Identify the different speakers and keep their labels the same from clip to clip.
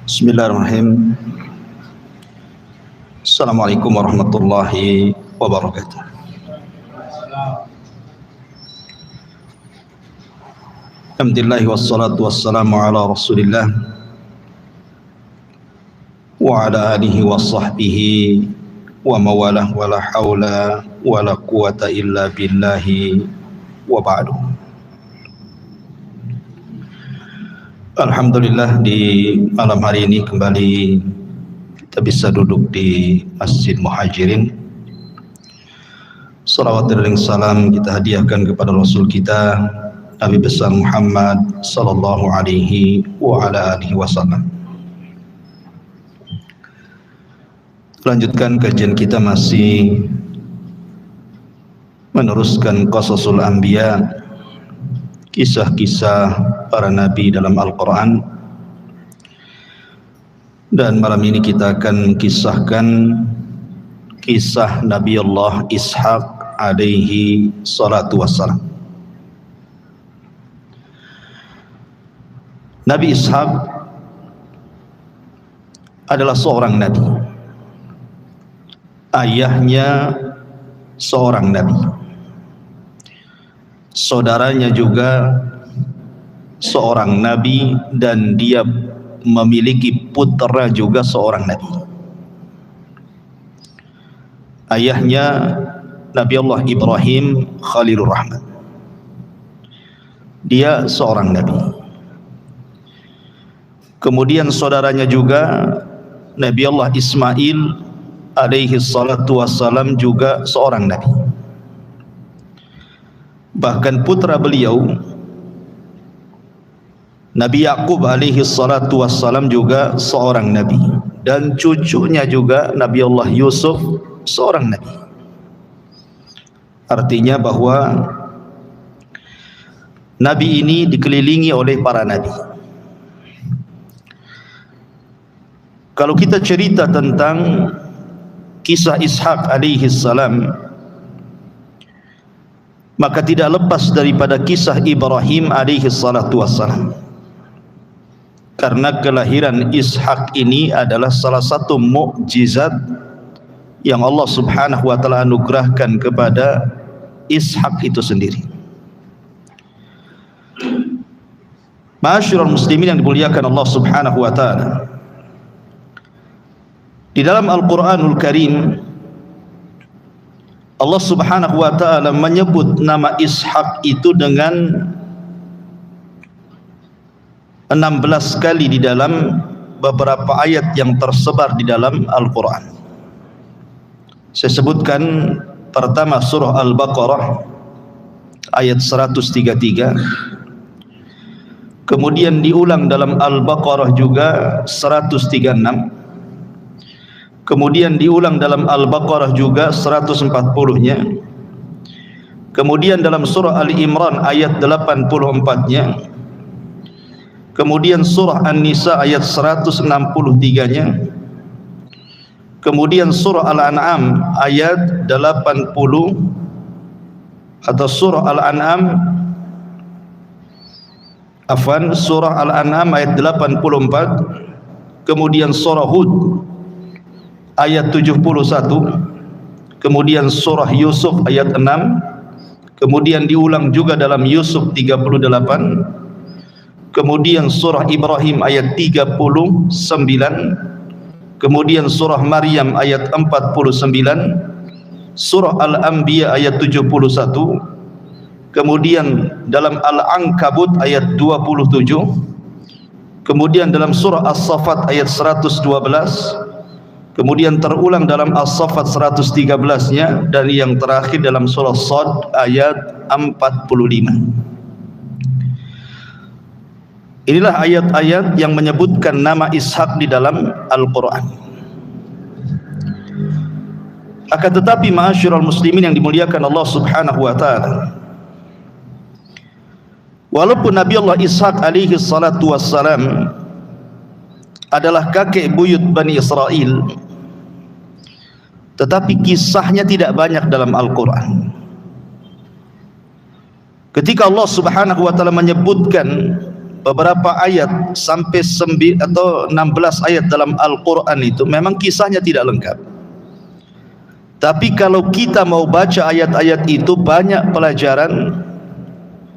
Speaker 1: Bismillahirrahmanirrahim. Assalamualaikum warahmatullahi wabarakatuh. Alhamdulillah wassalatu wassalamu ala Rasulillah wa ala alihi wa sahbihi wa mawalah wa la hawla wa la quwata illa billahi wa ba'du. Alhamdulillah, di malam hari ini kembali kita bisa duduk di Masjid Muhajirin. Salawat dan salam kita hadiahkan kepada Rasul kita Nabi besar Muhammad sallallahu alaihi wa ala alihi wasallam. Lanjutkan kajian kita, masih meneruskan Qasasul Anbiya, kisah-kisah para nabi dalam Al-Quran. Dan malam ini kita akan kisahkan kisah Nabi Allah Ishaq alaihi salatu wassalam. Nabi Ishaq adalah seorang nabi. Ayahnya seorang nabi, saudaranya juga seorang nabi, dan dia memiliki putra juga seorang nabi. Ayahnya Nabi Allah Ibrahim Khalilur Rahman, dia seorang nabi. Kemudian saudaranya juga Nabi Allah Ismail alaihi salatu wassalam, juga seorang nabi. Bahkan putra beliau Nabi Yaqub alaihi salatu wassalam juga seorang nabi, dan cucunya juga Nabi Allah Yusuf seorang nabi. Artinya bahwa nabi ini dikelilingi oleh para nabi. Kalau kita cerita tentang kisah Ishaq alaihi salam, maka tidak lepas daripada kisah Ibrahim alaihi salatu wassalam. Karena kelahiran Ishaq ini adalah salah satu mukjizat yang Allah subhanahu wa ta'ala anugerahkan kepada Ishaq itu sendiri. Ma'asyiral muslimin yang dimuliakan Allah subhanahu wa ta'ala, di dalam Al-Quranul Karim Allah subhanahu wa ta'ala menyebut nama Ishaq itu dengan 16 kali di dalam beberapa ayat yang tersebar di dalam Al-Quran. Saya sebutkan pertama surah Al-Baqarah ayat 133, kemudian diulang dalam Al-Baqarah juga 136, kemudian diulang dalam Al-Baqarah juga 140-nya, kemudian dalam surah Al-Imran ayat 84-nya, kemudian surah An-Nisa ayat 163-nya, kemudian surah Al-An'am ayat 80, atau surah Al-An'am, surah Al-An'am ayat 84, kemudian surah Hud ayat 71, kemudian surah Yusuf ayat 6, kemudian diulang juga dalam Yusuf 38, kemudian surah Ibrahim ayat 39, kemudian surah Maryam ayat 49, surah Al-Anbiya ayat 71, kemudian dalam Al-Ankabut ayat 27, kemudian dalam surah As-Saffat ayat 112, kemudian terulang dalam As-Saffat 113-nya, dan yang terakhir dalam surah Shad ayat 45. Inilah ayat-ayat yang menyebutkan nama Ishaq di dalam Al-Quran. Akan tetapi ma'asyiral muslimin yang dimuliakan Allah subhanahu wa ta'ala, walaupun Nabi Allah Ishaq alaihi salatu wassalam adalah kakek buyut Bani Israel, tetapi kisahnya tidak banyak dalam Al-Quran. Ketika Allah subhanahu wa ta'ala menyebutkan beberapa ayat sampai 16 ayat dalam Al-Quran itu memang kisahnya tidak lengkap. Tapi kalau kita mau baca ayat-ayat itu, banyak pelajaran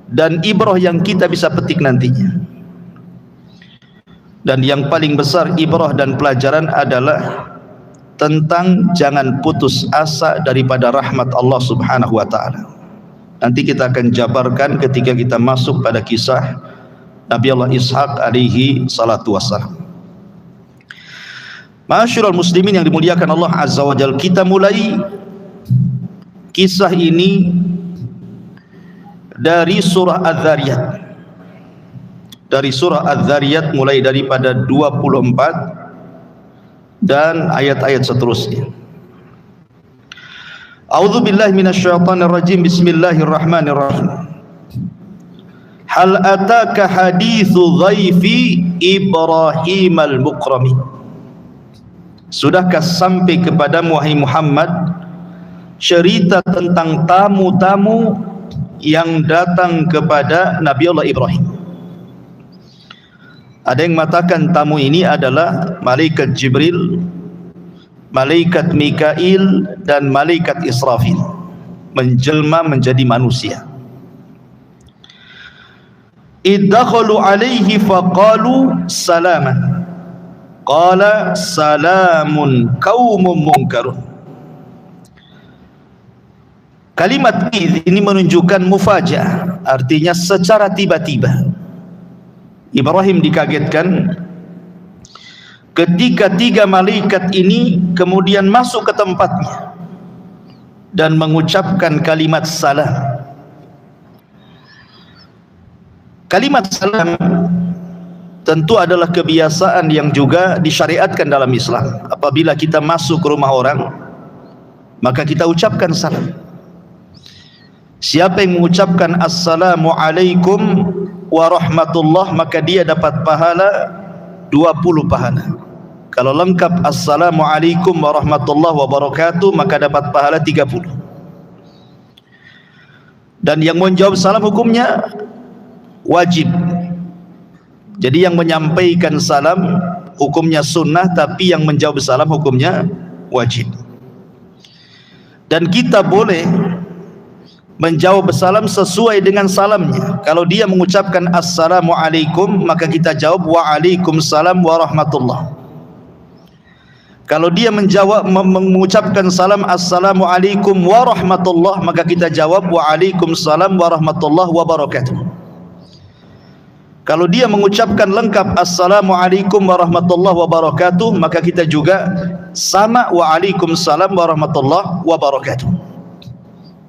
Speaker 1: dan ibrah yang kita bisa petik nantinya. Dan yang paling besar ibrah dan pelajaran adalah tentang jangan putus asa daripada rahmat Allah Subhanahu wa ta'ala. Nanti kita akan jabarkan ketika kita masuk pada kisah Nabi Allah Ishaq alaihi salatu wassalam. Ma'asyiral muslimin yang dimuliakan Allah Azza wa Jalla, kita mulai kisah ini dari surah Az-Zariyat. Dari surah Az-Zariyat mulai daripada 24 dan ayat-ayat seterusnya. A'udzu billahi minasyaitonir rajim. Bismillahirrahmanirrahim. Hal ataka hadithu dhaifi Ibrahim al-mukramin. Sudahkah sampai kepadamu wahai Muhammad cerita tentang tamu-tamu yang datang kepada Nabi Allah Ibrahim? Ada yang mengatakan tamu ini adalah malaikat Jibril, malaikat Mikail dan malaikat Israfil, menjelma menjadi manusia. Iddakhalu alaihi faqalu salaman. Qala salamun qaumun munkarun. Kalimat ini menunjukkan mufajah, artinya secara tiba-tiba Ibrahim dikagetkan ketika tiga malaikat ini kemudian masuk ke tempatnya dan mengucapkan kalimat salam. Kalimat salam tentu adalah kebiasaan yang juga disyariatkan dalam Islam. Apabila kita masuk ke rumah orang, maka kita ucapkan salam. Siapa yang mengucapkan assalamualaikum warahmatullah, maka dia dapat pahala 20 pahala. Kalau lengkap assalamualaikum warahmatullahi wabarakatuh, maka dapat pahala 30. Dan yang menjawab salam hukumnya wajib. Jadi yang menyampaikan salam hukumnya sunnah, tapi yang menjawab salam hukumnya wajib. Dan kita boleh menjawab salam sesuai dengan salamnya. Kalau dia mengucapkan assalamualaikum, maka kita jawab waalaikumsalam warahmatullah. Kalau dia mengucapkan salam assalamualaikum warahmatullah, maka kita jawab waalaikumsalam warahmatullahi wabarakatuh. Kalau dia mengucapkan lengkap assalamualaikum warahmatullahi wabarakatuh, maka kita juga sama waalaikumsalam warahmatullahi wabarakatuh.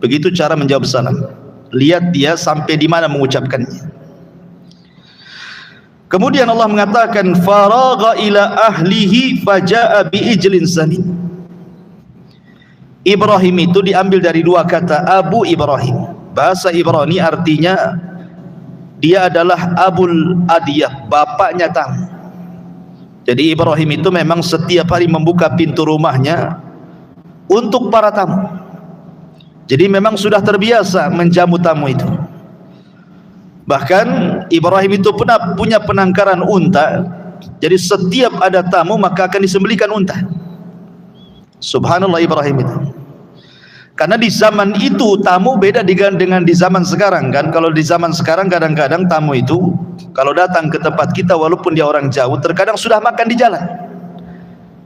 Speaker 1: Begitu cara menjawab salam. Lihat dia sampai di mana mengucapkannya. Kemudian Allah mengatakan faragha ila ahlihi faja'a biijlin samin. Ibrahim itu diambil dari dua kata Abu Ibrahim. Bahasa Ibrani artinya dia adalah Abul Adiyah, bapaknya tamu. Jadi Ibrahim itu memang setiap hari membuka pintu rumahnya untuk para tamu. Jadi memang sudah terbiasa menjamu tamu itu. Bahkan Ibrahim itu pernah punya penangkaran unta. Jadi setiap ada tamu maka akan disembelihkan unta. Subhanallah Ibrahim itu. Karena di zaman itu tamu beda dengan di zaman sekarang kan. Kalau di zaman sekarang kadang-kadang tamu itu kalau datang ke tempat kita walaupun dia orang jauh, terkadang sudah makan di jalan.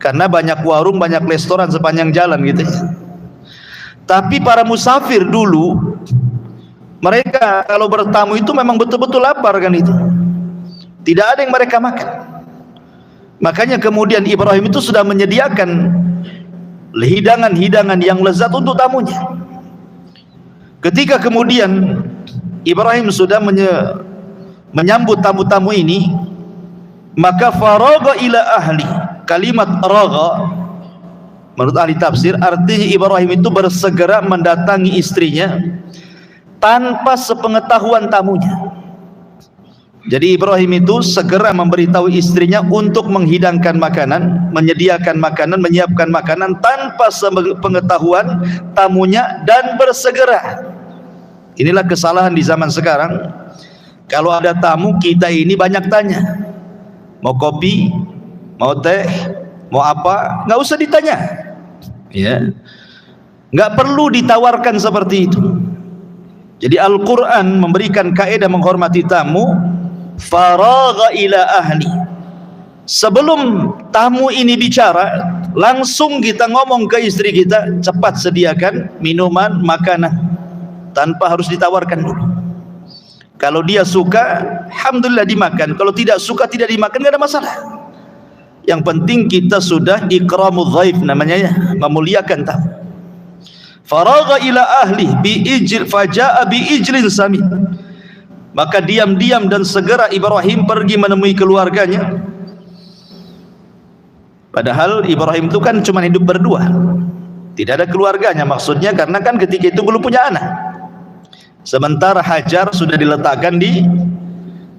Speaker 1: Karena banyak warung, banyak restoran sepanjang jalan gitu ya. Tapi para musafir dulu, mereka kalau bertamu itu memang betul-betul lapar kan itu. Tidak ada yang mereka makan. Makanya kemudian Ibrahim itu sudah menyediakan hidangan-hidangan yang lezat untuk tamunya. Ketika kemudian Ibrahim sudah menyambut tamu-tamu ini, maka faragha ila ahli. Kalimat ragha menurut ahli tafsir artinya Ibrahim itu bersegera mendatangi istrinya tanpa sepengetahuan tamunya. Jadi Ibrahim itu segera memberitahu istrinya untuk menghidangkan makanan, menyediakan makanan, menyiapkan makanan tanpa sepengetahuan tamunya dan bersegera. Inilah kesalahan di zaman sekarang. Kalau ada tamu kita ini banyak tanya, mau kopi, mau teh, mau apa, nggak usah ditanya, ya, nggak perlu ditawarkan seperti itu. Jadi Al-Quran memberikan kaidah menghormati tamu. Faragha ila ahli, sebelum tamu ini bicara, langsung kita ngomong ke istri kita, cepat sediakan minuman, makanan, tanpa harus ditawarkan dulu. Kalau dia suka, alhamdulillah dimakan. Kalau tidak suka, tidak dimakan, tidak ada masalah. Yang penting kita sudah ikramul dhaif, namanya ya, memuliakan tamu. Faragha ila ahli faja'a bi ijlin samin, maka diam-diam dan segera Ibrahim pergi menemui keluarganya. Padahal Ibrahim itu kan cuma hidup berdua, tidak ada keluarganya, maksudnya karena kan ketika itu belum punya anak. Sementara Hajar sudah diletakkan di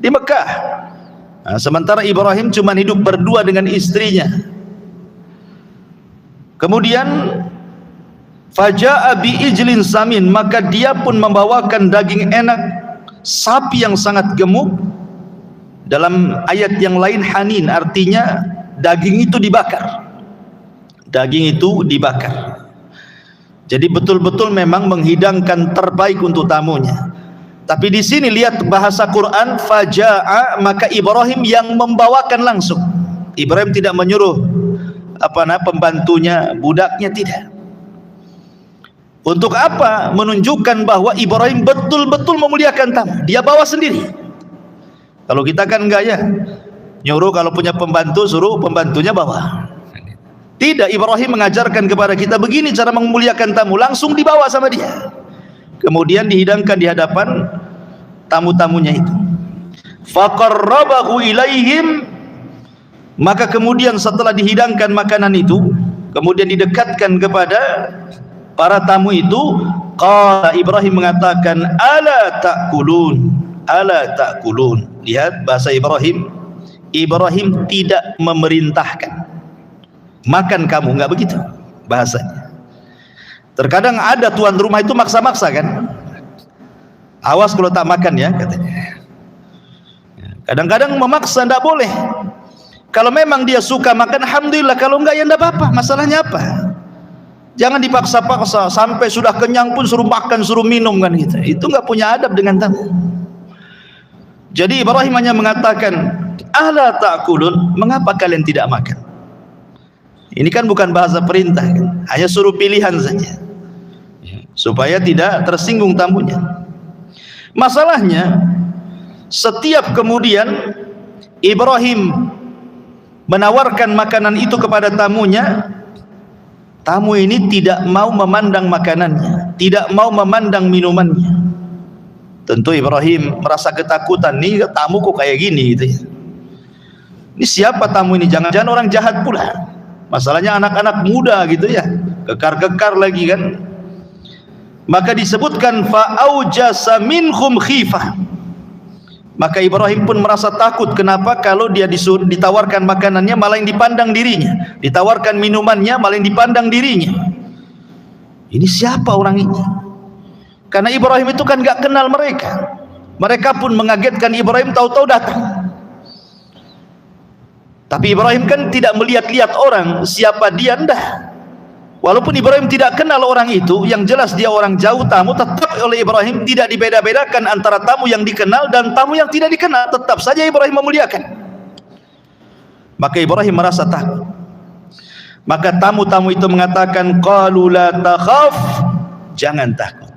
Speaker 1: Mekah. Nah, sementara Ibrahim cuma hidup berdua dengan istrinya. Kemudian faja'a bi ijlin samin, maka dia pun membawakan daging enak, sapi yang sangat gemuk. Dalam ayat yang lain hanin, artinya daging itu dibakar. Daging itu dibakar. Jadi betul-betul memang menghidangkan terbaik untuk tamunya. Tapi di sini lihat bahasa Quran, faja'a, maka Ibrahim yang membawakan langsung. Ibrahim tidak menyuruh pembantunya, budaknya, tidak. Untuk apa? Menunjukkan bahwa Ibrahim betul-betul memuliakan tamu. Dia bawa sendiri. Kalau kita kan enggak ya, nyuruh kalau punya pembantu, suruh pembantunya bawa. Tidak, Ibrahim mengajarkan kepada kita begini cara memuliakan tamu, langsung dibawa sama dia. Kemudian dihidangkan di hadapan tamu-tamunya itu. Faqarrabahu ilaihim, maka kemudian setelah dihidangkan makanan itu, kemudian didekatkan kepada para tamu itu. Qala, Ibrahim mengatakan, ala ta'kulun, ala ta'kulun. Lihat bahasa Ibrahim. Ibrahim tidak memerintahkan, makan kamu, enggak begitu bahasanya. Terkadang ada tuan rumah itu maksa-maksa kan, awas kalau tak makan ya, katanya. Kadang-kadang memaksa, enggak boleh. Kalau memang dia suka makan, alhamdulillah. Kalau enggak ya enggak apa-apa. Masalahnya apa? Jangan dipaksa-paksa sampai sudah kenyang pun suruh makan, suruh minum kan gitu. Itu enggak punya adab dengan tamu. Jadi Ibrahim hanya mengatakan, ala ta'kulun, mengapa kalian tidak makan? Ini kan bukan bahasa perintah kan? Hanya suruh pilihan saja, supaya tidak tersinggung tamunya. Masalahnya, setiap kemudian Ibrahim menawarkan makanan itu kepada tamunya, tamu ini tidak mau memandang makanannya, tidak mau memandang minumannya. Tentu Ibrahim merasa ketakutan, nih tamu kok kayak gini gitu ya. Ini siapa tamu ini? Jangan-jangan orang jahat pula. Masalahnya anak-anak muda gitu ya, kekar-kekar lagi kan. Maka disebutkan fa'aujasa minhum khifah, maka Ibrahim pun merasa takut. Kenapa? Kalau dia ditawarkan makanannya malah yang dipandang dirinya, ditawarkan minumannya malah yang dipandang dirinya. Ini siapa orang ini? Karena Ibrahim itu kan gak kenal mereka. Mereka pun mengagetkan Ibrahim, tahu-tahu datang. Tapi Ibrahim kan tidak melihat-lihat orang, siapa dia, enggak. Walaupun Ibrahim tidak kenal orang itu, yang jelas dia orang jauh, tamu, tetap oleh Ibrahim tidak dibeda-bedakan antara tamu yang dikenal dan tamu yang tidak dikenal. Tetap saja Ibrahim memuliakan. Maka Ibrahim merasa takut. Maka tamu-tamu itu mengatakan, qalu la takhaf, jangan takut.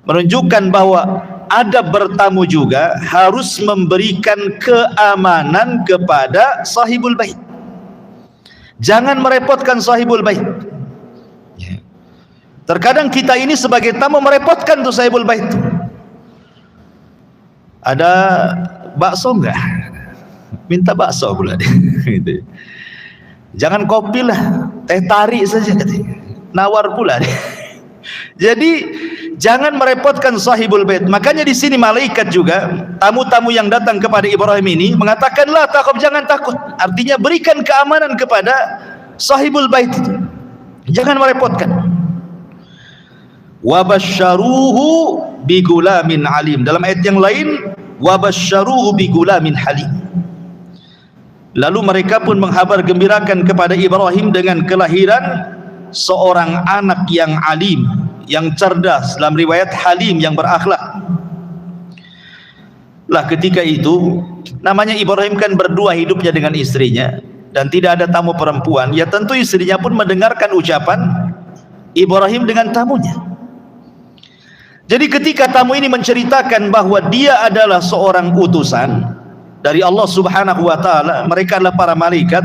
Speaker 1: Menunjukkan bahwa adab bertamu juga harus memberikan keamanan kepada sahibul bait. Jangan merepotkan sahibul bait. Terkadang kita ini sebagai tamu merepotkan tuh sahibul bait. Ada bakso enggak? Minta bakso pula dia. Jangan kopi lah, teh tarik saja katanya. Nawar pula dia. Jadi jangan merepotkan sahibul bait. Makanya di sini malaikat juga, tamu-tamu yang datang kepada Ibrahim ini mengatakan, la taqab, jangan takut. Artinya berikan keamanan kepada sahibul bait itu. Jangan merepotkan. Wa basyaruhu bi gulamin alim. Dalam ayat yang lain, wa basyaruhu bi gulamin halim. Lalu mereka pun menghabar gembirakan kepada Ibrahim dengan kelahiran seorang anak yang alim, yang cerdas, dalam riwayat halim, yang berakhlak. Lah ketika itu, namanya Ibrahim kan berdua hidupnya dengan istrinya dan tidak ada tamu perempuan, ya tentu istrinya pun mendengarkan ucapan Ibrahim dengan tamunya. Jadi ketika tamu ini menceritakan bahwa dia adalah seorang utusan dari Allah Subhanahu wa taala, mereka adalah para malaikat,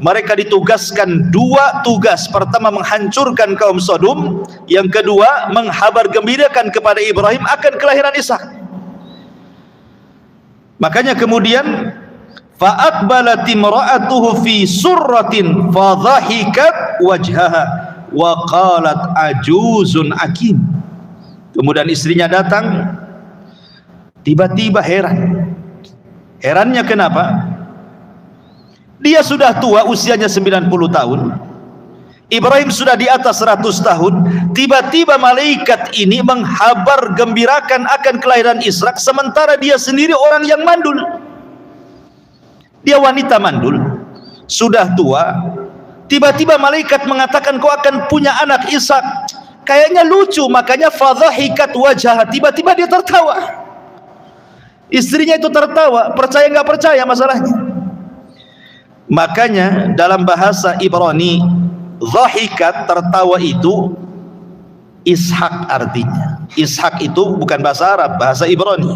Speaker 1: mereka ditugaskan dua tugas. Pertama, menghancurkan kaum Sodom, yang kedua, menghabar gembirakan kepada Ibrahim akan kelahiran Ishak. Makanya kemudian fa'aqbalat imra'atuhu fi surratin fadhahikat wajhaha wa qalat ajuzun akim. Kemudian istrinya datang, tiba-tiba heran. Herannya kenapa? Dia sudah tua, usianya 90 tahun. Ibrahim sudah di atas 100 tahun. Tiba-tiba malaikat ini menghabar gembirakan akan kelahiran Ishak, sementara dia sendiri orang yang mandul. Dia wanita mandul, sudah tua. Tiba-tiba malaikat mengatakan kau akan punya anak Ishak. Kayaknya lucu, makanya fadhahikat wajah. Tiba-tiba dia tertawa. Istrinya itu tertawa, percaya nggak percaya masalahnya. Makanya dalam bahasa Ibrani, dhahikat, tertawa itu Ishak artinya. Ishak itu bukan bahasa Arab, bahasa Ibrani.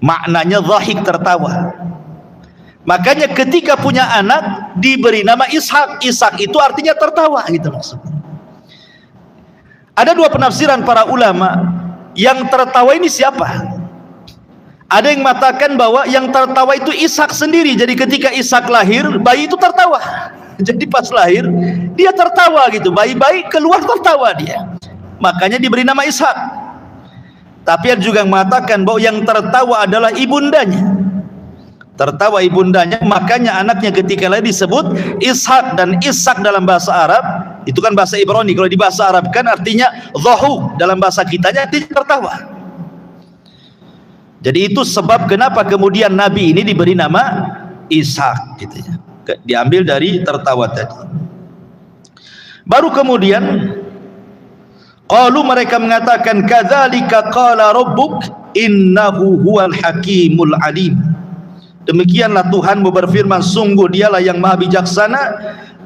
Speaker 1: Maknanya dhahik, tertawa. Makanya ketika punya anak diberi nama Ishak. Ishak itu artinya tertawa, gitu maksudnya. Ada dua penafsiran para ulama. Yang tertawa ini siapa? Ada yang mengatakan bahwa yang tertawa itu Ishak sendiri. Jadi ketika Ishak lahir, bayi itu tertawa. Jadi pas lahir dia tertawa gitu, bayi-bayi keluar tertawa dia. Makanya diberi nama Ishak. Tapi ada juga yang mengatakan bahwa yang tertawa adalah ibundanya. Tertawa ibundanya, makanya anaknya ketika lahir disebut Ishak. Dan Ishak dalam bahasa Arab itu kan bahasa Ibrani, kalau di bahasa Arab kan artinya dhahuk, dalam bahasa kitanya artinya tertawa. Jadi itu sebab kenapa kemudian Nabi ini diberi nama Ishak gitu ya. Diambil dari tertawa tadi. Baru kemudian qalu, mereka mengatakan kadzalika qala rabbuk innahu huwal hakimul alim. Demikianlah Tuhanmu berfirman, sungguh dialah yang maha bijaksana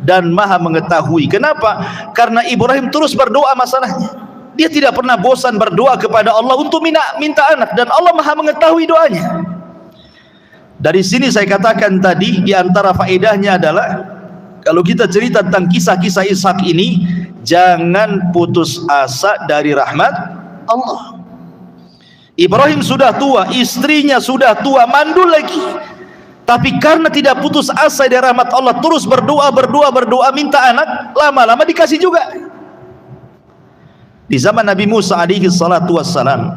Speaker 1: dan maha mengetahui. Kenapa? Karena Ibrahim terus berdoa masalahnya. Dia tidak pernah bosan berdoa kepada Allah untuk minta anak, dan Allah maha mengetahui doanya. Dari sini saya katakan tadi, di antara faedahnya adalah kalau kita cerita tentang kisah-kisah Ishak ini, jangan putus asa dari rahmat Allah. Ibrahim sudah tua, istrinya sudah tua, mandul lagi. Tapi karena tidak putus asa dari rahmat Allah, terus berdoa, minta anak, lama-lama dikasih juga. Di zaman Nabi Musa alaihi salatu wassalam,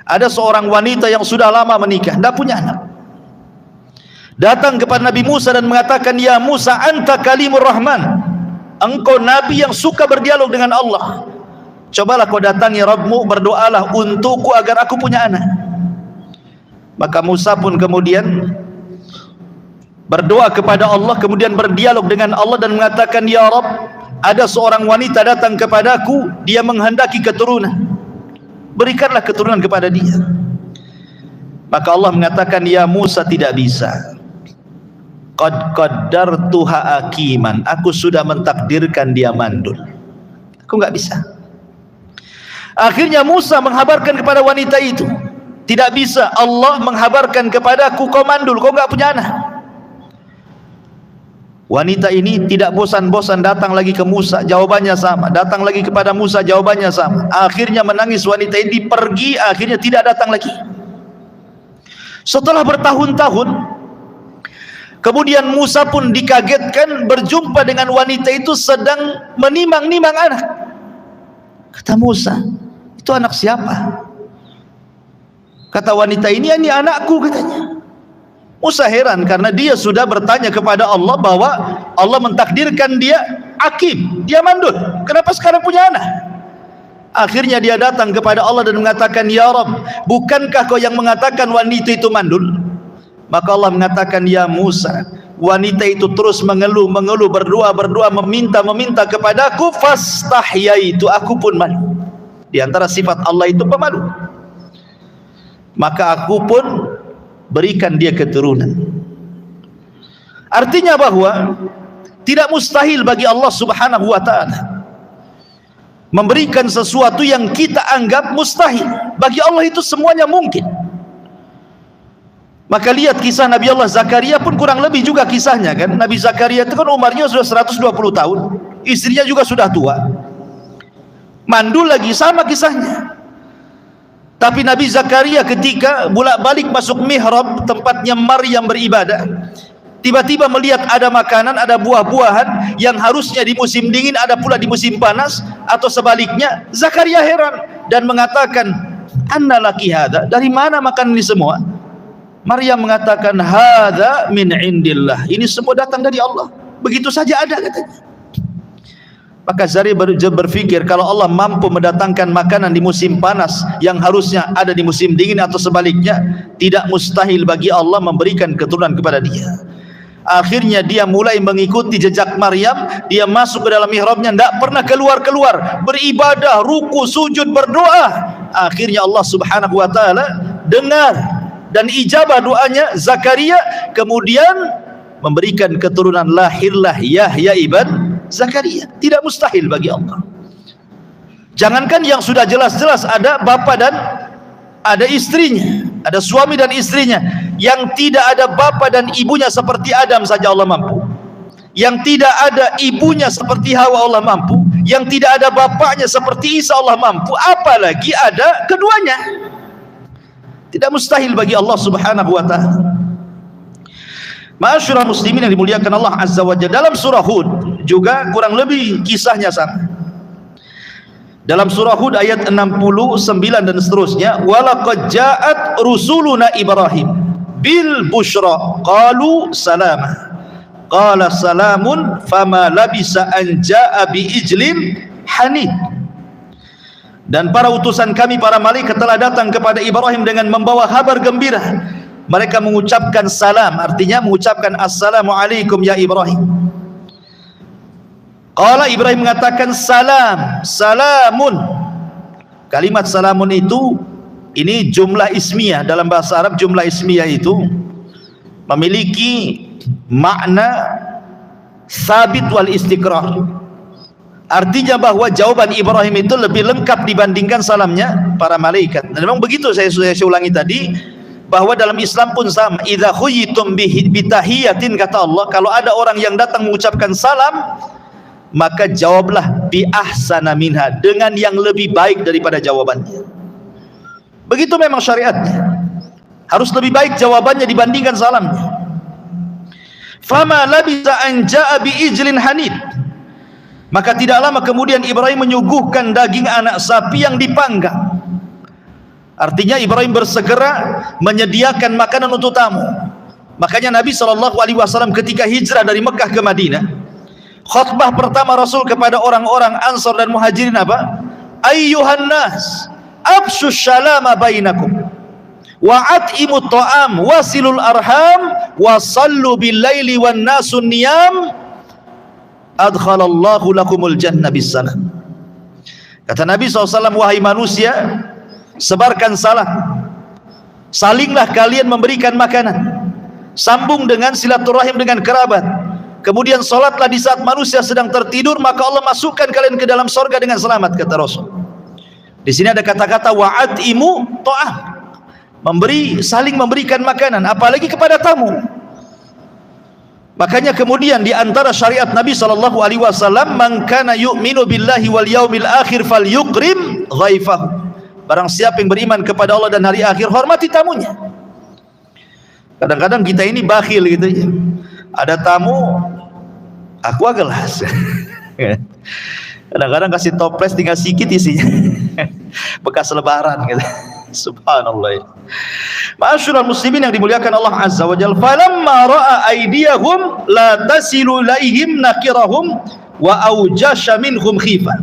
Speaker 1: ada seorang wanita yang sudah lama menikah, tidak punya anak. Datang kepada Nabi Musa dan mengatakan, ya Musa, anta kalimur rahman, engkau nabi yang suka berdialog dengan Allah. Cobalah kau datangi Rabbmu, berdoalah untukku agar aku punya anak. Maka Musa pun kemudian berdoa kepada Allah, kemudian berdialog dengan Allah dan mengatakan, ya Rabb, ada seorang wanita datang kepadaku, dia menghendaki keturunan, berikanlah keturunan kepada dia. Maka Allah mengatakan, ya Musa, tidak bisa. Qad qaddartuha akiman, aku sudah mentakdirkan dia mandul, aku nggak bisa. Akhirnya Musa menghabarkan kepada wanita itu, tidak bisa, Allah menghabarkan kepadaku kau mandul, kau nggak punya anak. Wanita ini tidak bosan-bosan datang lagi ke Musa, jawabannya sama. Datang lagi kepada Musa, jawabannya sama. Akhirnya menangis wanita ini, pergi, akhirnya tidak datang lagi. Setelah bertahun-tahun, kemudian Musa pun dikagetkan berjumpa dengan wanita itu sedang menimang-nimang anak. Kata Musa, itu anak siapa? Kata wanita ini anakku, katanya. Musa heran karena dia sudah bertanya kepada Allah bahwa Allah mentakdirkan dia akim, dia mandul. Kenapa sekarang punya anak? Akhirnya dia datang kepada Allah dan mengatakan, "Ya Rabb, bukankah kau yang mengatakan wanita itu mandul?" Maka Allah mengatakan, "Ya Musa, wanita itu terus mengeluh, berdoa, meminta kepadaku, fastahyaitu, aku pun malu." Di antara sifat Allah itu pemalu. Maka aku pun berikan dia keturunan. Artinya bahwa tidak mustahil bagi Allah Subhanahu wa ta'ala memberikan sesuatu yang kita anggap mustahil. Bagi Allah itu semuanya mungkin. Maka lihat kisah Nabi Allah Zakaria pun kurang lebih juga kisahnya kan. Nabi Zakaria itu kan umurnya sudah 120 tahun, istrinya juga sudah tua, mandul lagi, sama kisahnya. Tapi Nabi Zakaria ketika bolak-balik masuk mihrab tempatnya Maryam beribadah, tiba-tiba melihat ada makanan, ada buah-buahan yang harusnya di musim dingin, ada pula di musim panas, atau sebaliknya. Zakaria heran dan mengatakan, "Anna laki hadza?" Dari mana makanan ini semua? Maryam mengatakan, "Hadza min indillah." Ini semua datang dari Allah. Begitu saja ada, katanya. Maka Zari berpikir, kalau Allah mampu mendatangkan makanan di musim panas yang harusnya ada di musim dingin atau sebaliknya, tidak mustahil bagi Allah memberikan keturunan kepada dia. Akhirnya dia mulai mengikuti jejak Maryam. Dia masuk ke dalam mihrabnya, tidak pernah keluar-keluar, beribadah, ruku, sujud, berdoa. Akhirnya Allah Subhanahu wa ta'ala dengar dan ijabah doanya Zakaria, kemudian memberikan keturunan, lahirlah Yahya ibn Zakaria. Tidak mustahil bagi Allah. Jangankan yang sudah jelas-jelas ada bapa dan ada istrinya, ada suami dan istrinya, yang tidak ada bapa dan ibunya seperti Adam saja Allah mampu. Yang tidak ada ibunya seperti Hawa Allah mampu. Yang tidak ada bapaknya seperti Isa Allah mampu. Apalagi ada keduanya. Tidak mustahil bagi Allah Subhanahu wa ta'ala. Ma'asyiral muslimin yang dimuliakan Allah Azza wa Jalla, dalam surah Hud juga kurang lebih kisahnya sama. Dalam surah Hud ayat 69 dan seterusnya, walaqad ja'at rusuluna Ibrahim bil busyra qalu salama qala salamun fama labisa an ja'a bi ijlin hanid. Dan para utusan kami, para malaikat, telah datang kepada Ibrahim dengan membawa kabar gembira. Mereka mengucapkan salam, artinya mengucapkan assalamualaikum ya Ibrahim. Qala, Ibrahim mengatakan salam, salamun. Kalimat salamun itu, ini jumlah ismiyah. Dalam bahasa Arab jumlah ismiyah itu memiliki makna sabit wal istiqrar. Artinya bahwa jawaban Ibrahim itu lebih lengkap dibandingkan salamnya para malaikat. Dan memang begitu, saya ulangi tadi, bahwa dalam Islam pun sama. Idza khuyitum bitahiyatin, kata Allah, kalau ada orang yang datang mengucapkan salam, maka jawablah bi ahsana minha, dengan yang lebih baik daripada jawabannya. Begitu memang syariatnya, harus lebih baik jawabannya dibandingkan salamnya. Fama labisa an jaa bi ijlin hanid. Maka tidak lama kemudian Ibrahim menyuguhkan daging anak sapi yang dipanggang. Artinya Ibrahim bersegera menyediakan makanan untuk tamu. Makanya Nabi SAW ketika hijrah dari Mekah ke Madinah, khutbah pertama Rasul kepada orang-orang Ansar dan Muhajirin apa? Ayyuhan nas, abshu syalama bainakum, wa at'imut ta'am, wasilul arham, wa sallu bil laili wan nasun niyam, adkhalallahu lakumul jannah bis salam. Kata Nabi SAW, wahai manusia, sebarkan salam, salinglah kalian memberikan makanan, sambung dengan silaturahim dengan kerabat, kemudian solatlah di saat manusia sedang tertidur, maka Allah masukkan kalian ke dalam sorga dengan selamat, kata Rasul. Di sini ada kata-kata wa'atimu ta'am, saling memberikan makanan, apalagi kepada tamu. Makanya kemudian di antara syariat Nabi SAW, man kana yu'minu billahi wal yaumil akhir falyukrim dhaifahu. Barang siapa yang beriman kepada Allah dan hari akhir, hormati tamunya. Kadang-kadang kita ini bakhil gitu ya. Ada tamu, aku gelas. Kadang-kadang kasih toples tinggal sikit isinya. Bekas lebaran gitu. Subhanallah. Ma'asyiral muslimin yang dimuliakan Allah Azza wa Jalla, falamma ra'a aydiyahum la tasilu ilaihim nakirahum wa aujasha minhum khifah.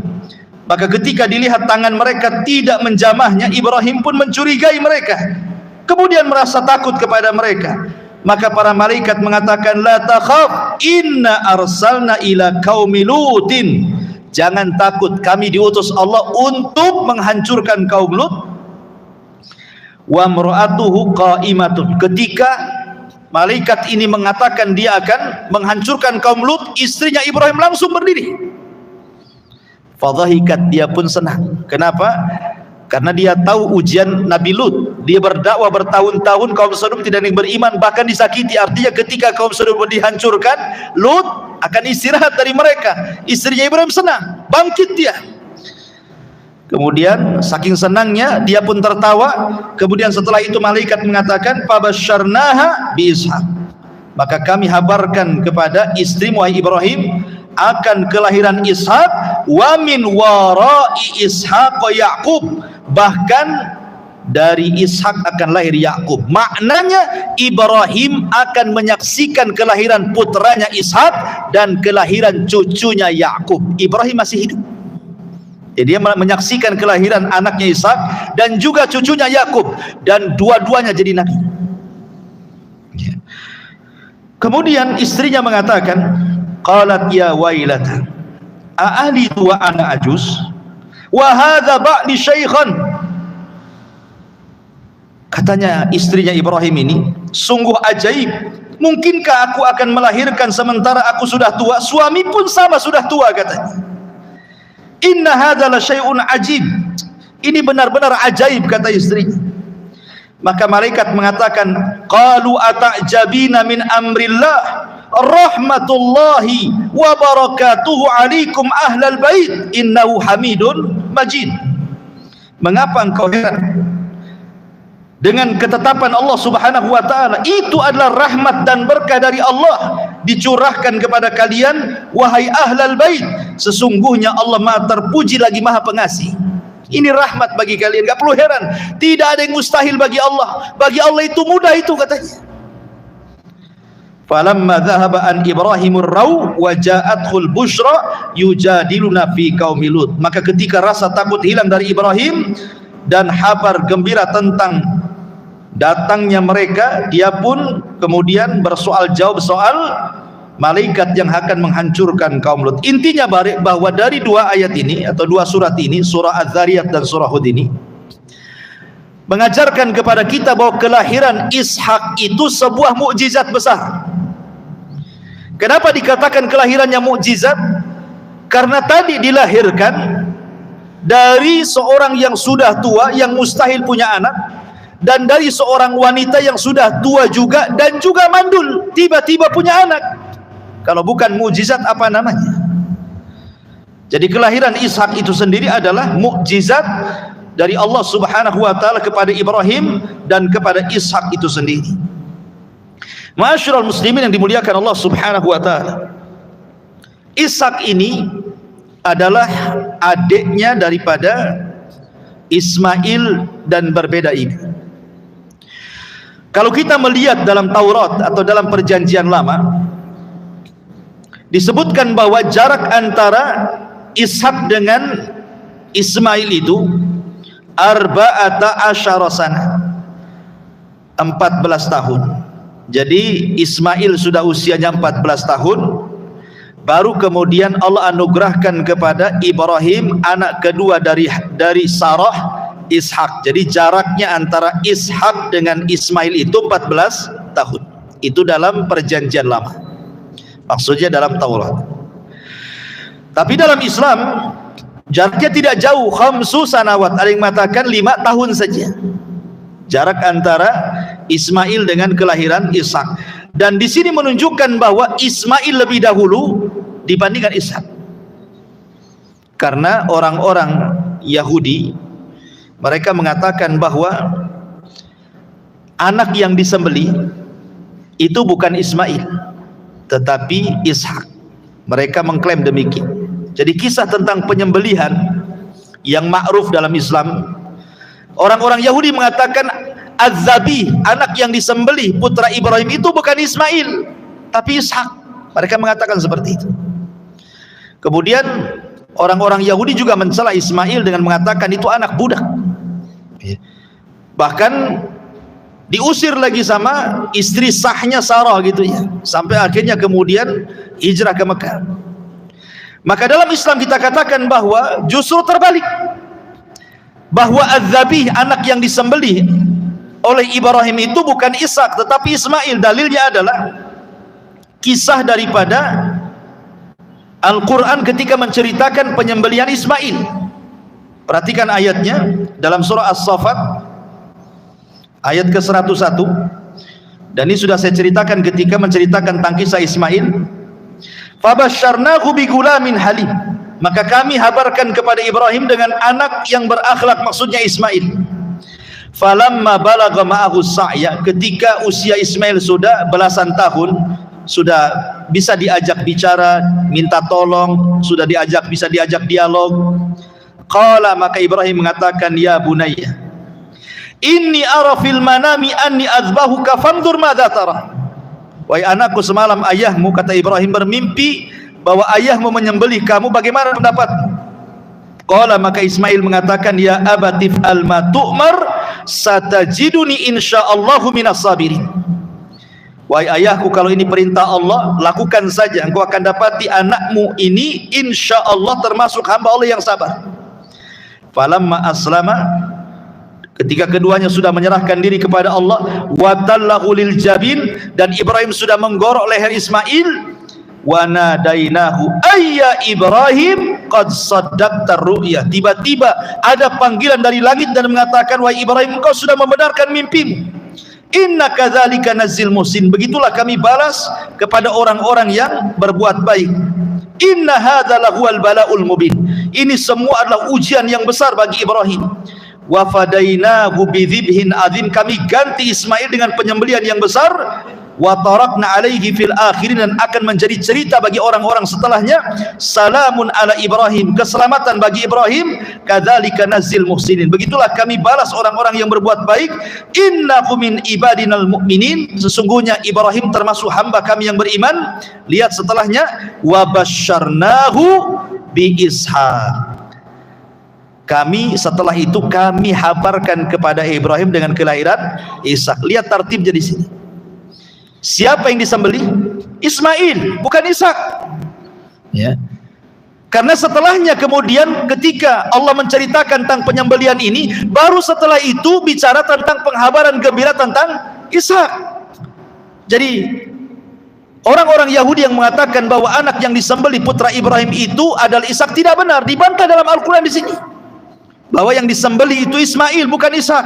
Speaker 1: Maka ketika dilihat tangan mereka tidak menjamahnya, Ibrahim pun mencurigai mereka, kemudian merasa takut kepada mereka. Maka para malaikat mengatakan, la takhaf, inna arsalna ila qaumi Lutin. Jangan takut, kami diutus Allah untuk menghancurkan kaum Lut. Wa mra'atuhu qa'imatun. Ketika malaikat ini mengatakan dia akan menghancurkan kaum Lut, istrinya Ibrahim langsung berdiri. Fadhahikat, dia pun senang. Kenapa? Karena dia tahu ujian Nabi Lut. Dia berdakwah bertahun-tahun, kaum Sodom tidak ada yang beriman, bahkan disakiti. Artinya ketika kaum Sodom dihancurkan, Lut akan istirahat dari mereka. Istrinya Ibrahim senang, bangkit dia. Kemudian saking senangnya dia pun tertawa. Kemudian setelah itu malaikat mengatakan, fabasyarnaha bi Ishaq. Maka kami habarkan kepada istrimu Ibrahim akan kelahiran Ishak, wa min wara'i Ishaq Yaqub, bahkan dari Ishak akan lahir Yakub. Maknanya Ibrahim akan menyaksikan kelahiran putranya Ishak dan kelahiran cucunya Yakub. Ibrahim masih hidup, jadi dia menyaksikan kelahiran anaknya Ishak dan juga cucunya Yakub, dan dua-duanya jadi nabi. Kemudian istrinya mengatakan, qalat ya wailata a'alidu wa ana ajuz wa hadha ba'li syaikhan. Katanya istrinya Ibrahim ini, sungguh ajaib, mungkinkah aku akan melahirkan sementara aku sudah tua? Suami pun sama sudah tua, katanya. Inna hadha la syai'un ajib, ini benar-benar ajaib, kata istrinya. Maka malaikat mengatakan, qalu ata'jabina min amrillah rahmatullahi wa barakatuhu alaikum ahlal bait innahu hamidun majid. Mengapa engkau heran dengan ketetapan Allah Subhanahu wa taala? Itu adalah rahmat dan berkah dari Allah dicurahkan kepada kalian, wahai ahlal bait. Sesungguhnya Allah Maha terpuji lagi Maha pengasih. Ini rahmat bagi kalian, enggak perlu heran. Tidak ada yang mustahil bagi Allah. Bagi Allah itu mudah, itu katanya. Falamma dhahaba an Ibrahimur raw wa ja'athul busyra yujadiluna fi qaumi Lut. Maka ketika rasa takut hilang dari Ibrahim dan kabar gembira tentang datangnya mereka, dia pun kemudian bersoal jawab soal malaikat yang akan menghancurkan kaum Lut. Intinya bahwa dari dua ayat ini atau dua surat ini, surah Az-Zariyat dan surah Hud ini, mengajarkan kepada kita bahwa kelahiran Ishak itu sebuah mukjizat besar. Kenapa dikatakan kelahirannya mukjizat? Karena tadi dilahirkan dari seorang yang sudah tua, yang mustahil punya anak, dan dari seorang wanita yang sudah tua juga dan juga mandul, tiba-tiba punya anak. Kalau bukan mukjizat apa namanya? Jadi kelahiran Ishak itu sendiri adalah mukjizat dari Allah Subhanahu wa taala kepada Ibrahim dan kepada Ishak itu sendiri. Ma'asyiral muslimin yang dimuliakan Allah Subhanahu wa taala, Ishak ini adalah adiknya daripada Ismail dan berbeda ibu. Kalau kita melihat dalam Taurat atau dalam Perjanjian Lama, disebutkan bahwa jarak antara Ishak dengan Ismail itu arba'ata asyara sana, 14 tahun. Jadi Ismail sudah usianya 14 tahun, baru kemudian Allah anugerahkan kepada Ibrahim anak kedua dari Sarah, Ishak. Jadi jaraknya antara Ishak dengan Ismail itu 14 tahun. Itu dalam Perjanjian Lama, maksudnya dalam Taurat. Tapi dalam Islam jaraknya tidak jauh, 5 sanawat. Ada yang mengatakan 5 tahun saja jarak antara Ismail dengan kelahiran Ishak. Dan di sini menunjukkan bahwa Ismail lebih dahulu dibandingkan Ishak. Karena orang-orang Yahudi mereka mengatakan bahwa anak yang disembelih itu bukan Ismail tetapi Ishak. Mereka mengklaim demikian. Jadi kisah tentang penyembelihan yang ma'ruf dalam Islam, orang-orang Yahudi mengatakan Az-Zabi, anak yang disembelih putra Ibrahim itu bukan Ismail tapi Ishak. Mereka mengatakan seperti itu. Kemudian Orang-orang Yahudi juga mencela Ismail dengan mengatakan itu anak budak. Bahkan diusir lagi sama istri sahnya Sarah gitu ya, sampai akhirnya kemudian hijrah ke Mekah. Maka dalam Islam kita katakan bahwa justru terbalik, bahwa az-zabih, anak yang disembelih oleh Ibrahim itu bukan Ishak tetapi Ismail. Dalilnya adalah kisah daripada Al-Quran ketika menceritakan penyembelihan Ismail. Perhatikan ayatnya dalam surah As-Saffat ayat ke-101, dan ini sudah saya ceritakan ketika menceritakan tentang kisah Ismail. Fabasyarnahu bigulamin halim, maka kami habarkan kepada Ibrahim dengan anak yang berakhlak, maksudnya Ismail. Falamma balagha ma'ahu sa'ya, ketika usia Ismail sudah belasan tahun, sudah bisa diajak bicara, minta tolong, sudah bisa diajak dialog. Qala, maka Ibrahim mengatakan, ya bunayya, inni ara fil manami anni azbahuka fanzur madza tara. Wahai anakku, semalam ayahmu, kata Ibrahim, bermimpi bahwa ayahmu menyembelih kamu, bagaimana pendapatmu? Qala, maka Ismail mengatakan, ya abatif al ma tu'mar satajiduni insyaallahu minas sabirin. Wahai ayahku, kalau ini perintah Allah, lakukan saja, engkau akan dapati anakmu ini insyaallah termasuk hamba Allah yang sabar. Falamma aslama, ketika keduanya sudah menyerahkan diri kepada Allah, watallahu lil jabin, dan Ibrahim sudah menggorok leher Ismail, wa nadainahu ayya Ibrahim qad saddaqta ru'ya. Tiba-tiba ada panggilan dari langit dan mengatakan, wahai Ibrahim, engkau sudah membenarkan mimpimu. Inna kadzalika nazil muhsin, begitulah kami balas kepada orang-orang yang berbuat baik. Inna hadza lahuwal balaul mubin, ini semua adalah ujian yang besar bagi Ibrahim. Wa fadainahu bidzibhin adzim, kami ganti Ismail dengan penyembelihan yang besar. Wa tarakna alaihi fil akhirin, dan akan menjadi cerita bagi orang-orang setelahnya. Salamun ala Ibrahim, keselamatan bagi Ibrahim. Kadzalika nazil muhsinin, begitulah kami balas orang-orang yang berbuat baik. Innahu min ibadinal mu'minin, sesungguhnya Ibrahim termasuk hamba kami yang beriman. Lihat setelahnya, wa basyarnahu bi ishaq, kami setelah itu kami habarkan kepada Ibrahim dengan kelahiran Ishak. Lihat tartibnya di sini. Siapa yang disembelih? Ismail, bukan Ishak. Ya. Karena setelahnya kemudian ketika Allah menceritakan tentang penyembelihan ini, baru setelah itu bicara tentang penghabaran gembira tentang Ishak. Jadi orang-orang Yahudi yang mengatakan bahwa anak yang disembelih putra Ibrahim itu adalah Ishak tidak benar, dibantah dalam Al-Quran di sini. Bahwa yang disembelih itu Ismail, bukan Ishak.